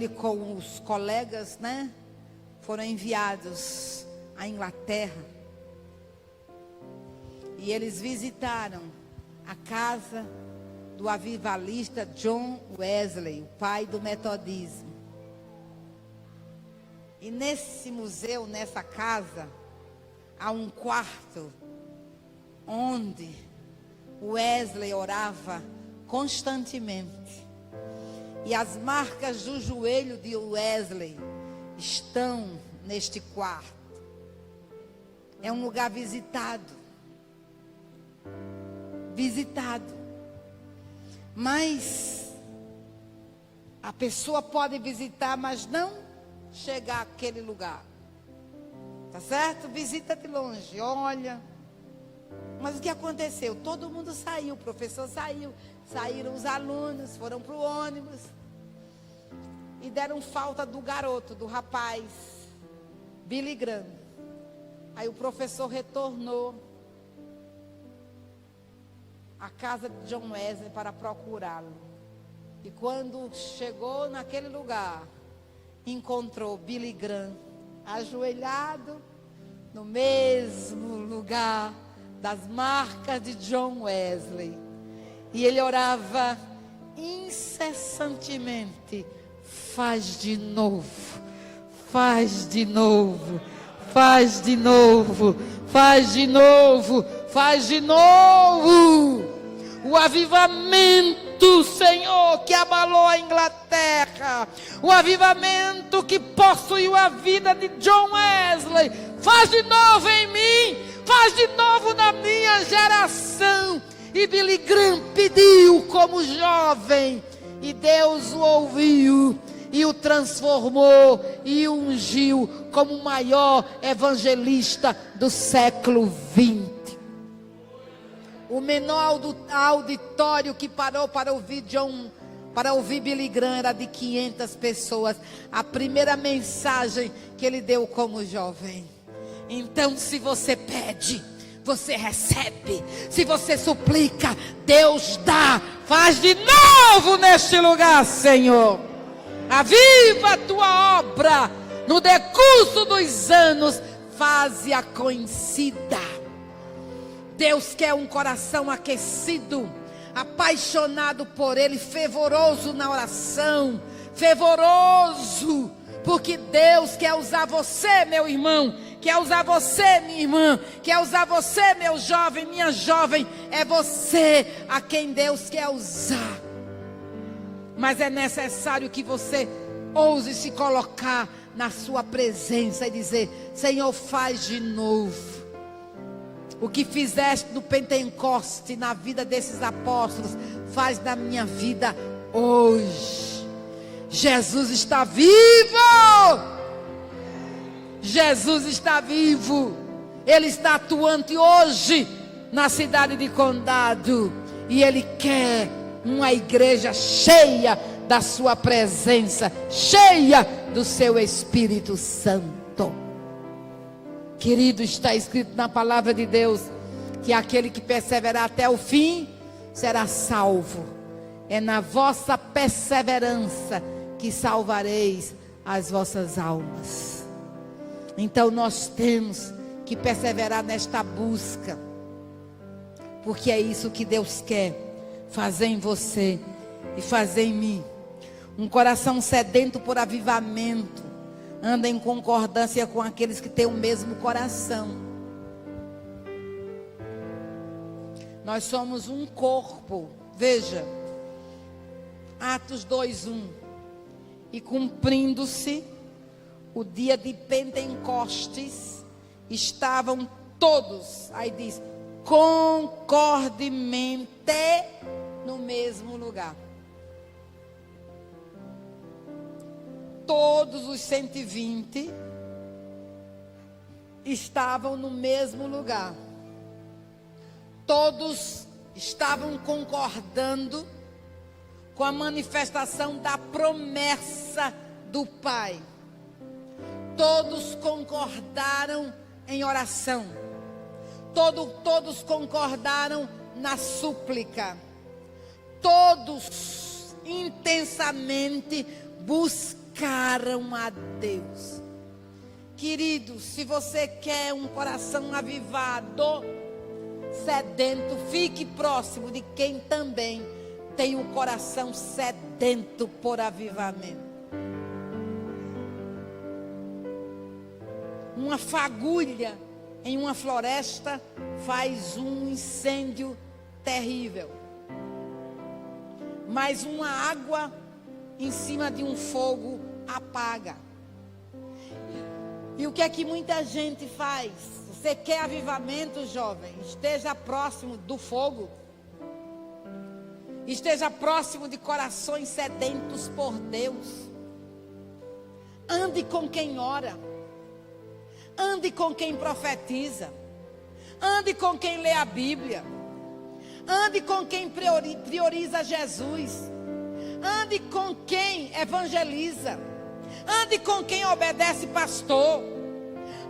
com os colegas, né, foram enviados à Inglaterra, e eles visitaram a casa do avivalista John Wesley, o pai do metodismo. E nesse museu, nessa casa, há um quarto onde Wesley orava constantemente. E as marcas do joelho de Wesley estão neste quarto. É um lugar visitado. Mas a pessoa pode visitar, mas não chegar àquele lugar. Tá certo? Visita de longe, olha. Mas o que aconteceu? Todo mundo saiu, o professor saiu, saíram os alunos, foram para o ônibus e deram falta do garoto, do rapaz, Billy Graham. Aí o professor retornou à casa de John Wesley para procurá-lo. E quando chegou naquele lugar, encontrou Billy Graham ajoelhado no mesmo lugar das marcas de John Wesley. E ele orava incessantemente: faz de novo, faz de novo, faz de novo, faz de novo, faz de novo. O avivamento, Senhor, que abalou a Inglaterra, o avivamento que possuiu a vida de John Wesley, faz de novo em mim, faz de novo na minha geração. E Billy Graham pediu como jovem, e Deus o ouviu, e o transformou, e o ungiu como o maior evangelista do século XX. O menor auditório que parou para ouvir Billy Graham era de 500 pessoas. A primeira mensagem que ele deu como jovem: então, se você pede, você recebe. Se você suplica, Deus dá. Faz de novo neste lugar, Senhor. Aviva a tua obra no decurso dos anos, faze-a conhecida. Deus quer um coração aquecido, apaixonado por Ele, fervoroso na oração, fervoroso, porque Deus quer usar você, meu irmão, quer usar você, minha irmã, quer usar você, meu jovem, minha jovem. É você a quem Deus quer usar. Mas é necessário que você ouse se colocar na sua presença e dizer: Senhor, faz de novo. O que fizeste no Pentecoste, na vida desses apóstolos, faz na minha vida hoje. Jesus está vivo! Jesus está vivo. Ele está atuante hoje na cidade de Condado. E Ele quer uma igreja cheia da sua presença, cheia do seu Espírito Santo. Querido, está escrito na palavra de Deus que aquele que perseverar até o fim será salvo. É na vossa perseverança que salvareis as vossas almas. Então nós temos que perseverar nesta busca, porque é isso que Deus quer fazer em você e fazer em mim. Um coração sedento por avivamento anda em concordância com aqueles que têm o mesmo coração. Nós somos um corpo. Veja, Atos 2:1. E cumprindo-se o dia de Pentecostes, estavam todos, aí diz, concordemente no mesmo lugar. Todos os 120 estavam no mesmo lugar. Todos estavam concordando com a manifestação da promessa do Pai. Todos concordaram em oração. Todos concordaram na súplica. Todos intensamente buscaram a Deus. Querido, se você quer um coração avivado, sedento, fique próximo de quem também tem um coração sedento por avivamento. Uma fagulha em uma floresta faz um incêndio terrível. Mas uma água em cima de um fogo apaga. E o que é que muita gente faz? Você quer avivamento, jovem? Esteja próximo do fogo. Esteja próximo de corações sedentos por Deus. Ande com quem ora. Ande com quem profetiza. Ande com quem lê a Bíblia. Ande com quem prioriza Jesus. Ande com quem evangeliza. Ande com quem obedece pastor.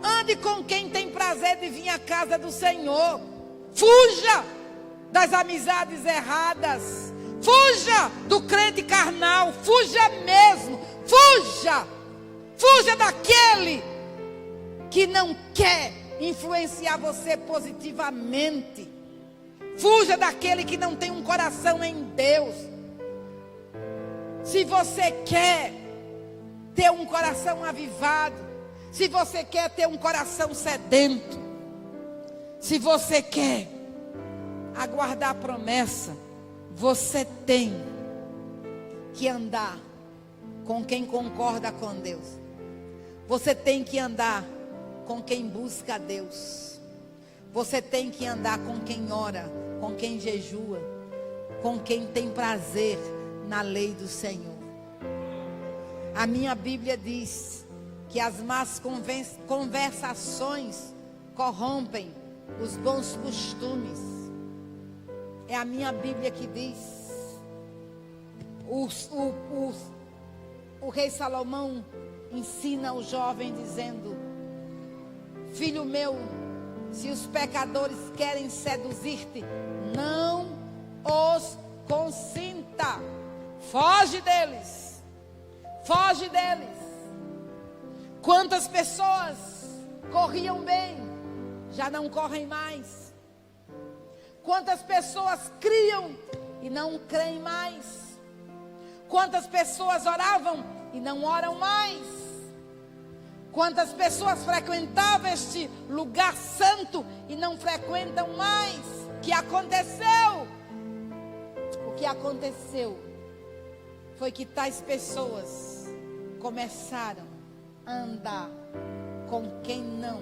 Ande com quem tem prazer de vir à casa do Senhor. Fuja das amizades erradas. Fuja do crente carnal. Fuja mesmo. Fuja. Fuja daquele que não quer influenciar você positivamente. Fuja daquele que não tem um coração em Deus. Se você quer ter um coração avivado, se você quer ter um coração sedento, se você quer aguardar a promessa, você tem que andar com quem concorda com Deus. Você tem que andar com quem busca a Deus. Você tem que andar com quem ora, com quem jejua, com quem tem prazer na lei do Senhor. A minha Bíblia diz que as más conversações corrompem os bons costumes. É a minha Bíblia que diz. O rei Salomão ensina o jovem dizendo: filho meu, se os pecadores querem seduzir-te, não os consinta. Foge deles. Foge deles. Quantas pessoas corriam bem, já não correm mais. Quantas pessoas criam e não creem mais. Quantas pessoas oravam e não oram mais. Quantas pessoas frequentavam este lugar santo e não frequentam mais. O que aconteceu? O que aconteceu foi que tais pessoas começaram a andar com quem não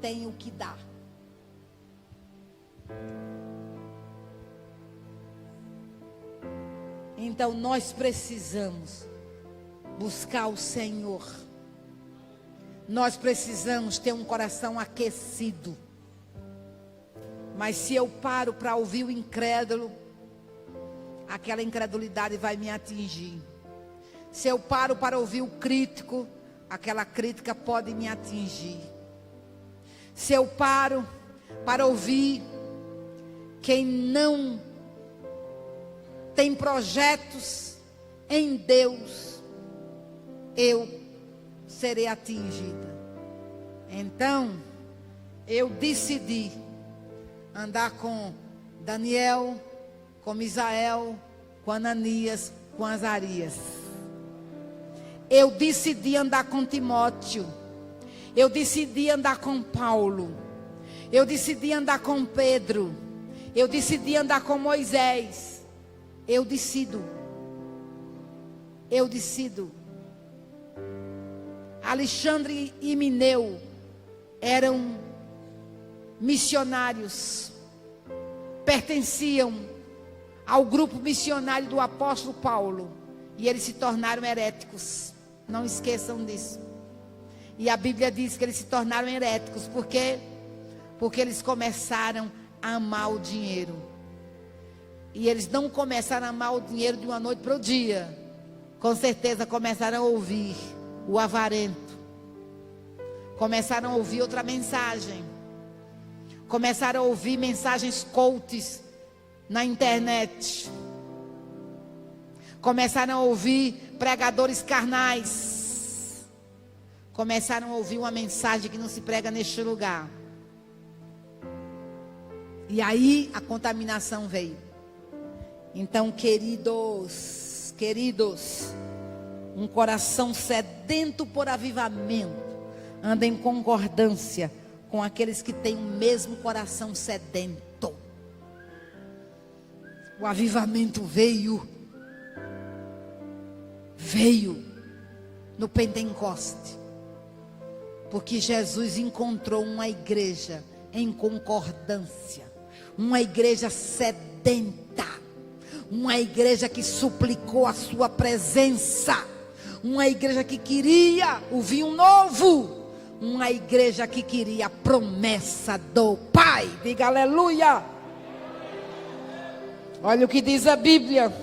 tem o que dar. Então nós precisamos buscar o Senhor. Nós precisamos ter um coração aquecido. Mas se eu paro para ouvir o incrédulo, aquela incredulidade vai me atingir. Se eu paro para ouvir o crítico, aquela crítica pode me atingir. Se eu paro para ouvir quem não tem projetos em Deus, eu serei atingida. Então, eu decidi andar com Daniel, com Misael, com Ananias, com Azarias. Eu decidi andar com Timóteo. Eu decidi andar com Paulo. Eu decidi andar com Pedro. Eu decidi andar com Moisés. Eu decido. Alexandre e Mineu eram missionários. Pertenciam ao grupo missionário do apóstolo Paulo. E eles se tornaram heréticos. Não esqueçam disso. E a Bíblia diz que eles se tornaram heréticos. Por quê? Porque eles começaram a amar o dinheiro. E eles não começaram a amar o dinheiro de uma noite para o dia. Com certeza começaram a ouvir o avarento. Começaram a ouvir outra mensagem. Começaram a ouvir mensagens coaches na internet. Começaram a ouvir pregadores carnais. Começaram a ouvir uma mensagem que não se prega neste lugar. E aí a contaminação veio. Então, queridos, um coração sedento por avivamento anda em concordância com aqueles que têm o mesmo coração sedento. O avivamento veio no Pentecoste, porque Jesus encontrou uma igreja em concordância, uma igreja sedenta, uma igreja que suplicou a sua presença, uma igreja que queria o vinho novo, uma igreja que queria a promessa do Pai. Diga aleluia. Olha o que diz a Bíblia,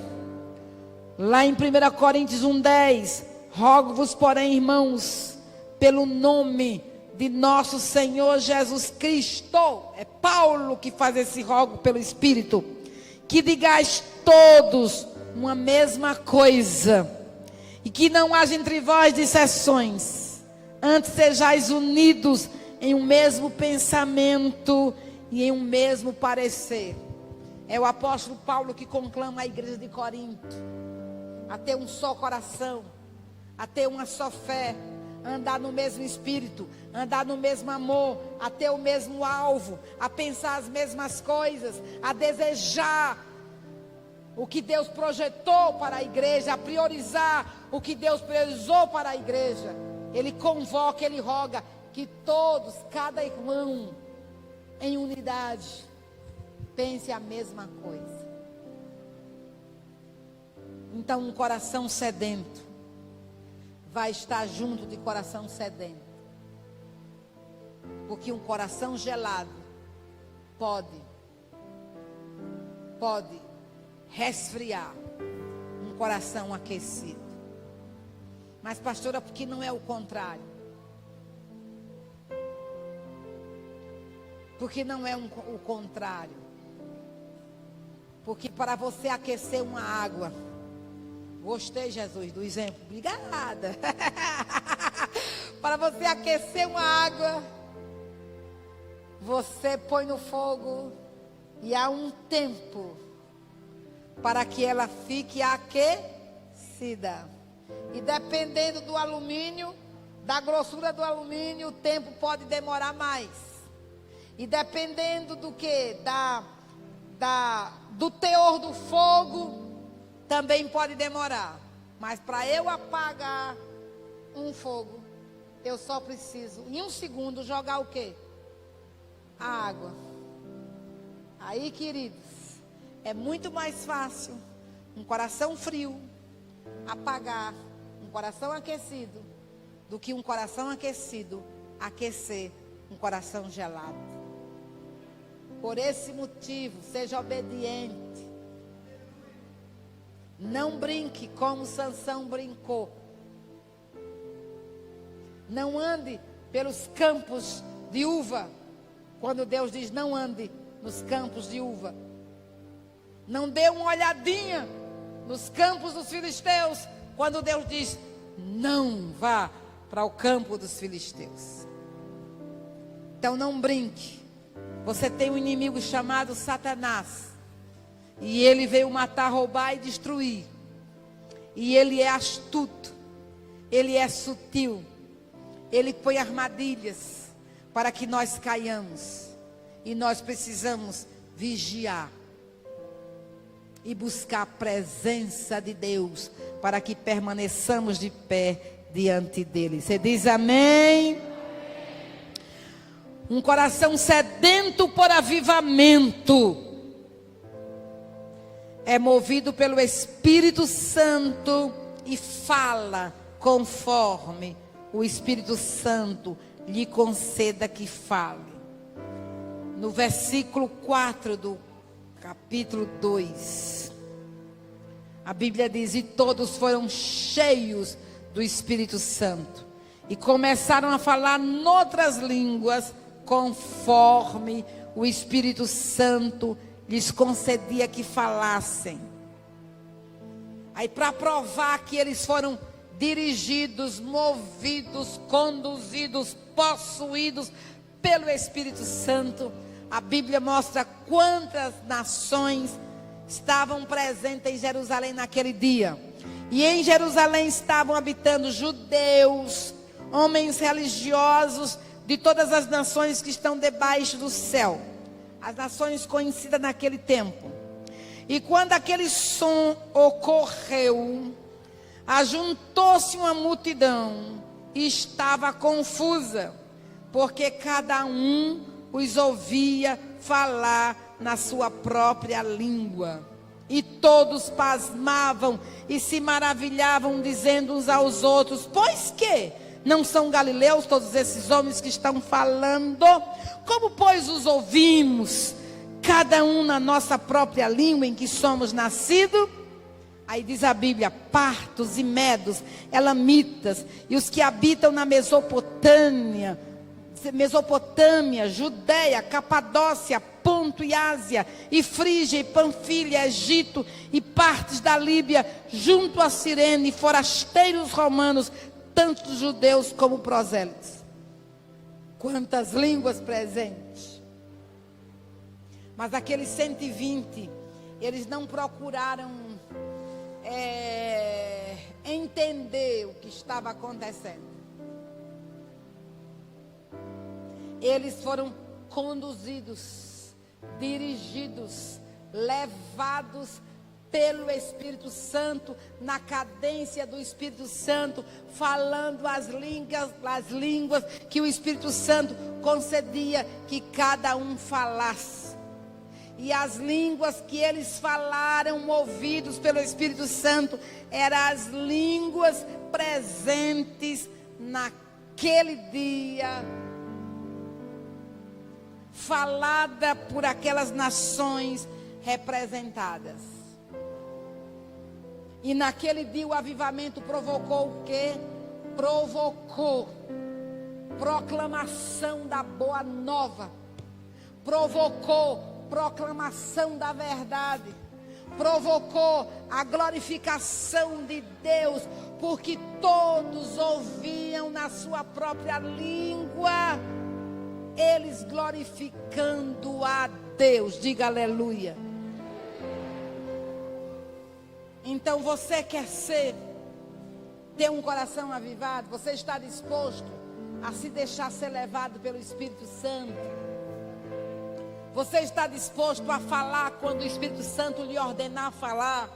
lá em 1 Coríntios 1:10. Rogo-vos, porém, irmãos, pelo nome de nosso Senhor Jesus Cristo. É Paulo que faz esse rogo pelo Espírito. Que digais todos uma mesma coisa, e que não haja entre vós dissensões. Antes sejais unidos em um mesmo pensamento e em um mesmo parecer. É o apóstolo Paulo que conclama a igreja de Corinto a ter um só coração, a ter uma só fé, a andar no mesmo espírito, a andar no mesmo amor, a ter o mesmo alvo, a pensar as mesmas coisas, a desejar o que Deus projetou para a igreja, a priorizar o que Deus priorizou para a igreja. Ele convoca, ele roga que todos, cada irmão, em unidade, pense a mesma coisa. Então, um coração sedento vai estar junto de coração sedento, porque um coração gelado pode resfriar um coração aquecido. Mas, pastora, porque não é o contrário? Porque não é o contrário? Porque para você aquecer uma água, gostei, Jesus, do exemplo, obrigada. Para você aquecer uma água, você põe no fogo e há um tempo para que ela fique aquecida. E dependendo do alumínio, da grossura do alumínio, o tempo pode demorar mais. E dependendo do que? Do teor do fogo, também pode demorar. Mas para eu apagar um fogo, eu só preciso, em 1 segundo, jogar o quê? A água. Aí, queridos, é muito mais fácil um coração frio apagar um coração aquecido do que um coração aquecido aquecer um coração gelado. Por esse motivo, seja obediente. Não brinque como Sansão brincou. Não ande pelos campos de uva. Quando Deus diz não ande nos campos de uva. Não dê uma olhadinha nos campos dos filisteus. Quando Deus diz não vá para o campo dos filisteus. Então não brinque. Você tem um inimigo chamado Satanás. E ele veio matar, roubar e destruir. E ele é astuto. Ele é sutil. Ele põe armadilhas para que nós caiamos. E nós precisamos vigiar. E buscar a presença de Deus. Para que permaneçamos de pé diante dele. Você diz amém? Um coração sedento por avivamento é movido pelo Espírito Santo e fala conforme o Espírito Santo lhe conceda que fale. No versículo 4 do capítulo 2, a Bíblia diz: e todos foram cheios do Espírito Santo e começaram a falar noutras línguas, conforme o Espírito Santo lhes concedia que falassem. Aí, para provar que eles foram dirigidos, movidos, conduzidos, possuídos pelo Espírito Santo, a Bíblia mostra quantas nações estavam presentes em Jerusalém naquele dia. E em Jerusalém estavam habitando judeus, homens religiosos de todas as nações que estão debaixo do céu. As nações conhecidas naquele tempo. E quando aquele som ocorreu, ajuntou-se uma multidão e estava confusa, porque cada um os ouvia falar na sua própria língua. E todos pasmavam e se maravilhavam, dizendo uns aos outros: pois que não são galileus todos esses homens que estão falando? Como, pois, os ouvimos, cada um na nossa própria língua em que somos nascidos? Aí diz a Bíblia: partos e medos, elamitas, e os que habitam na Mesopotâmia, Judeia, Capadócia, Ponto e Ásia, e Frígia, e Panfilha, Egito, e partes da Líbia, junto a Cirene, forasteiros romanos, tanto judeus como prosélitos. Quantas línguas presentes. Mas aqueles 120, eles não procuraram entender o que estava acontecendo. Eles foram conduzidos, dirigidos, levados pelo Espírito Santo, na cadência do Espírito Santo, falando as línguas que o Espírito Santo concedia que cada um falasse. E as línguas que eles falaram, movidos pelo Espírito Santo, eram as línguas presentes naquele dia, falada por aquelas nações representadas. E naquele dia o avivamento provocou o quê? Provocou proclamação da boa nova, provocou proclamação da verdade, provocou a glorificação de Deus, porque todos ouviam na sua própria língua, eles glorificando a Deus. Diga aleluia. Então você quer ter um coração avivado? Você está disposto a se deixar ser levado pelo Espírito Santo? Você está disposto a falar quando o Espírito Santo lhe ordenar falar?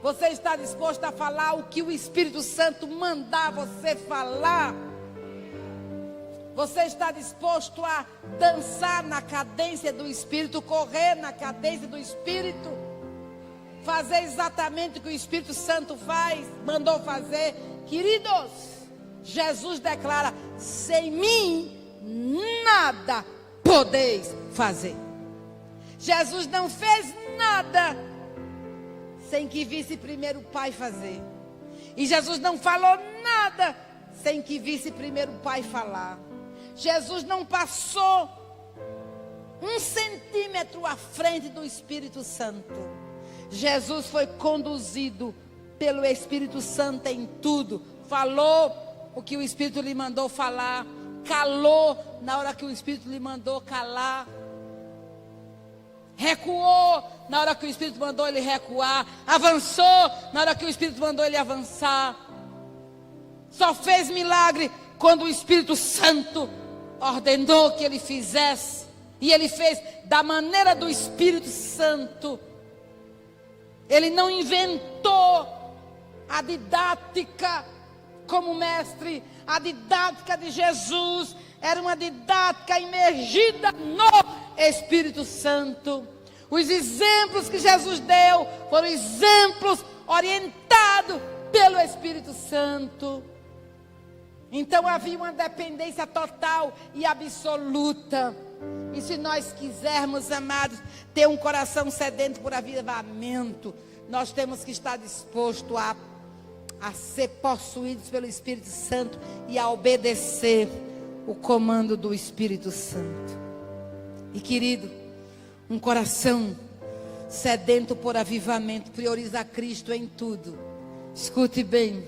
Você está disposto a falar o que o Espírito Santo mandar você falar? Você está disposto a dançar na cadência do Espírito, correr na cadência do Espírito, fazer exatamente o que o Espírito Santo mandou fazer? Queridos, Jesus declara: sem mim nada podeis fazer. Jesus não fez nada sem que visse primeiro o Pai fazer. E Jesus não falou nada sem que visse primeiro o Pai falar. Jesus não passou 1 centímetro à frente do Espírito Santo. Jesus foi conduzido pelo Espírito Santo em tudo. Falou o que o Espírito lhe mandou falar. Calou na hora que o Espírito lhe mandou calar. Recuou na hora que o Espírito mandou ele recuar. Avançou na hora que o Espírito mandou ele avançar. Só fez milagre quando o Espírito Santo ordenou que ele fizesse. E ele fez da maneira do Espírito Santo. Ele não inventou a didática como mestre. A didática de Jesus era uma didática imergida no Espírito Santo. Os exemplos que Jesus deu foram exemplos orientados pelo Espírito Santo. Então havia uma dependência total e absoluta. E se nós quisermos, amados, ter um coração sedento por avivamento, nós temos que estar dispostos a ser possuídos pelo Espírito Santo e a obedecer o comando do Espírito Santo. E querido, um coração sedento por avivamento prioriza Cristo em tudo. Escute bem,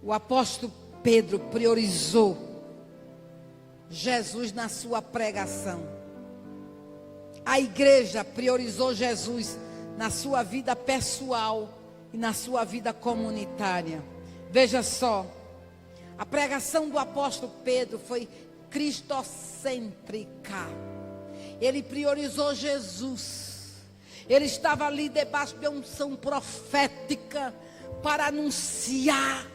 o apóstolo Pedro priorizou Jesus na sua pregação. A igreja priorizou Jesus na sua vida pessoal e na sua vida comunitária. Veja só, a pregação do apóstolo Pedro foi cristocêntrica. Ele priorizou Jesus. Ele estava ali debaixo de unção profética para anunciar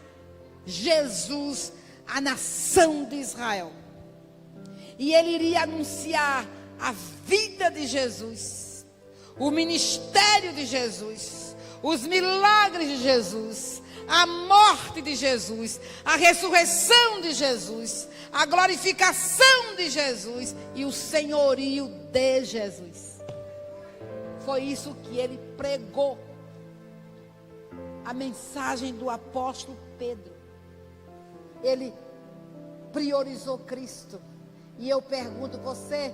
Jesus à nação de Israel. E ele iria anunciar a vida de Jesus, o ministério de Jesus, os milagres de Jesus, a morte de Jesus, a ressurreição de Jesus, a glorificação de Jesus e o senhorio de Jesus. Foi isso que ele pregou. A mensagem do apóstolo Pedro. Ele priorizou Cristo. E eu pergunto, você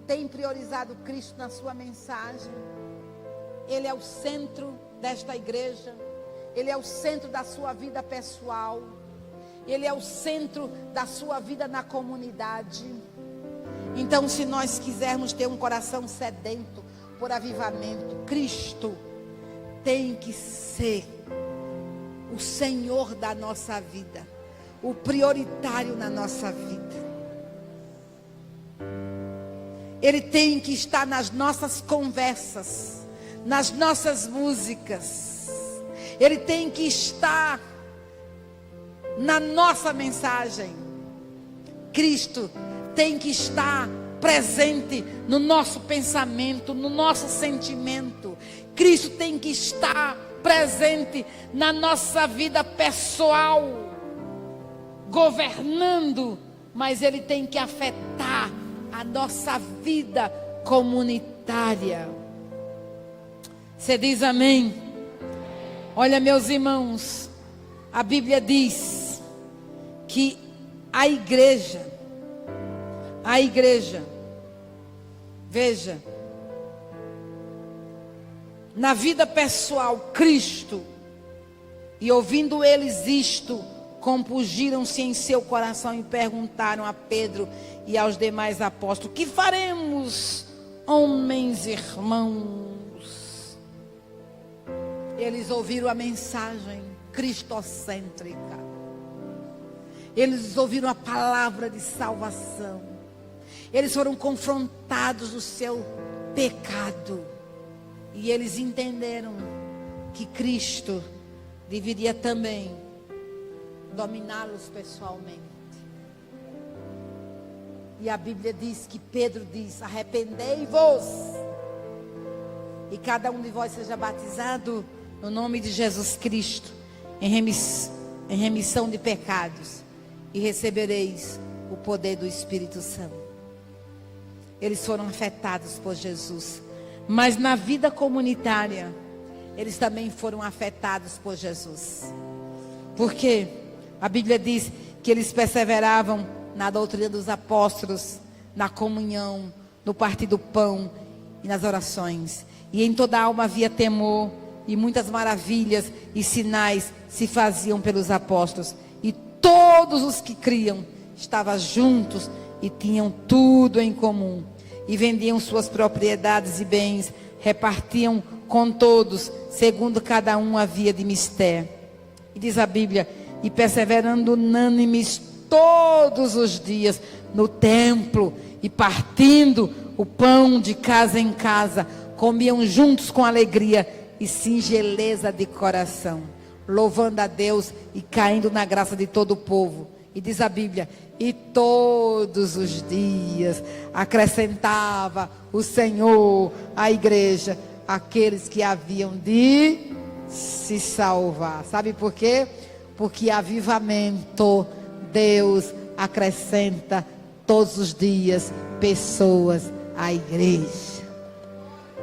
tem priorizado Cristo na sua mensagem? Ele é o centro desta igreja. Ele é o centro da sua vida pessoal. Ele é o centro da sua vida na comunidade. Então, se nós quisermos ter um coração sedento por avivamento, Cristo tem que ser o Senhor da nossa vida, o prioritário na nossa vida. Ele tem que estar nas nossas conversas, nas nossas músicas. Ele tem que estar na nossa mensagem. Cristo tem que estar presente no nosso pensamento, no nosso sentimento. Cristo tem que estar presente na nossa vida pessoal, governando, mas ele tem que afetar a nossa vida comunitária. Você diz amém? Olha, meus irmãos, a Bíblia diz que a igreja, veja, na vida pessoal, Cristo, e ouvindo eles isto, compungiram-se em seu coração e perguntaram a Pedro e aos demais apóstolos: que faremos, homens irmãos? Eles ouviram a mensagem cristocêntrica. Eles ouviram a palavra de salvação. Eles foram confrontados no seu pecado. E eles entenderam que Cristo deveria também dominá-los pessoalmente. E a Bíblia diz que Pedro diz: arrependei-vos, e cada um de vós seja batizado no nome de Jesus Cristo, em remissão de pecados, e recebereis o poder do Espírito Santo. Eles foram afetados por Jesus, mas na vida comunitária, eles também foram afetados por Jesus. Porque a Bíblia diz que eles perseveravam na doutrina dos apóstolos, na comunhão, no partir do pão e nas orações. E em toda a alma havia temor, e muitas maravilhas e sinais se faziam pelos apóstolos. E todos os que criam estavam juntos e tinham tudo em comum. E vendiam suas propriedades e bens, repartiam com todos, segundo cada um havia de mister. E diz a Bíblia: e perseverando unânimes todos os dias no templo, e partindo o pão de casa em casa, comiam juntos com alegria e singeleza de coração, louvando a Deus e caindo na graça de todo o povo. E diz a Bíblia: e todos os dias acrescentava o Senhor à igreja aqueles que haviam de se salvar. Sabe por quê? Porque avivamento, Deus acrescenta todos os dias pessoas à igreja.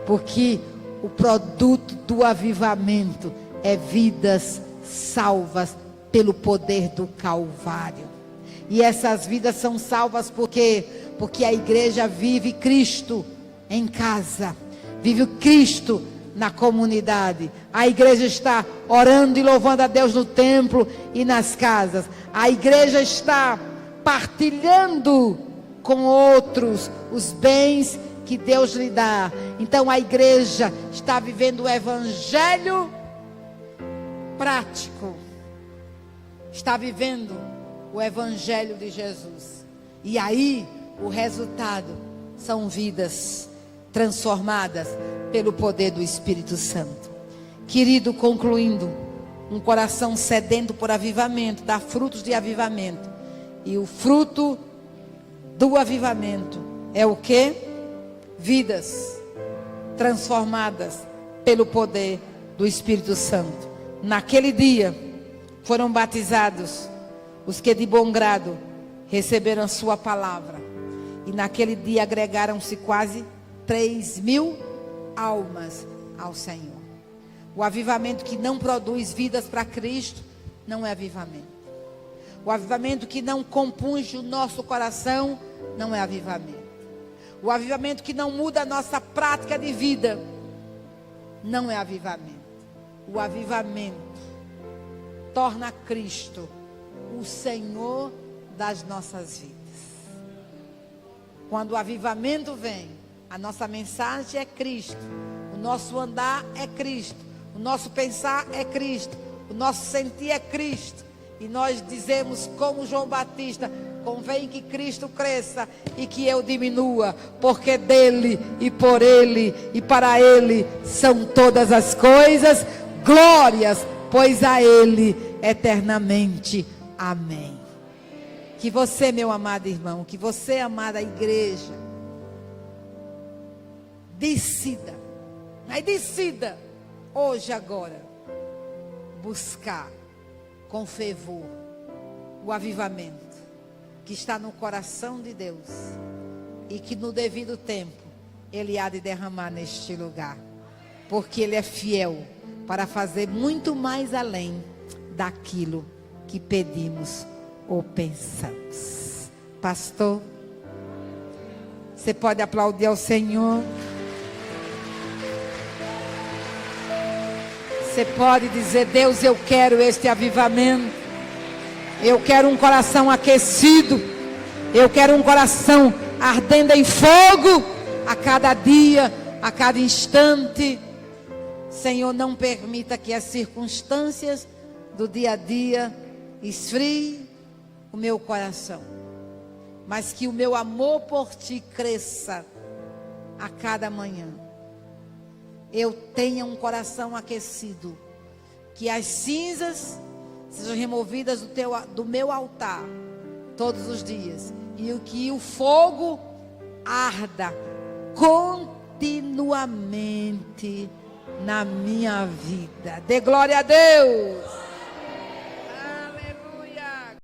Porque o produto do avivamento é vidas salvas pelo poder do Calvário. E essas vidas são salvas porque a igreja vive Cristo em casa, vive o Cristo na comunidade. A igreja está orando e louvando a Deus no templo e nas casas. A igreja está partilhando com outros os bens que Deus lhe dá. Então a igreja está vivendo o evangelho prático, está vivendo o evangelho de Jesus. E aí o resultado são vidas transformadas pelo poder do Espírito Santo. Querido, concluindo, um coração sedento por avivamento dá frutos de avivamento. E o fruto do avivamento é o quê? Vidas transformadas pelo poder do Espírito Santo. Naquele dia foram batizados os que de bom grado receberam a sua palavra. E naquele dia agregaram-se quase 3.000 almas ao Senhor. O avivamento que não produz vidas para Cristo não é avivamento. O avivamento que não compunge o nosso coração não é avivamento. O avivamento que não muda a nossa prática de vida não é avivamento. O avivamento torna Cristo o Senhor das nossas vidas. Quando o avivamento vem, a nossa mensagem é Cristo, o nosso andar é Cristo, o nosso pensar é Cristo, o nosso sentir é Cristo. E nós dizemos como João Batista: convém que Cristo cresça e que eu diminua, porque dele e por ele e para ele são todas as coisas. Glórias, pois a ele eternamente. Amém. Que você, meu amado irmão, que você, amada igreja, decida hoje, agora, buscar com fervor o avivamento que está no coração de Deus e que no devido tempo Ele há de derramar neste lugar, porque Ele é fiel para fazer muito mais além daquilo que pedimos ou pensamos. Pastor, você pode aplaudir ao Senhor? Você pode dizer: Deus, eu quero este avivamento. Eu quero um coração aquecido. Eu quero um coração ardendo em fogo a cada dia, a cada instante. Senhor, não permita que as circunstâncias do dia a dia esfrie o meu coração, mas que o meu amor por Ti cresça a cada manhã. eu tenha um coração aquecido. Que as cinzas sejam removidas do meu altar todos os dias. E que o fogo arda continuamente na minha vida. Dê glória a Deus.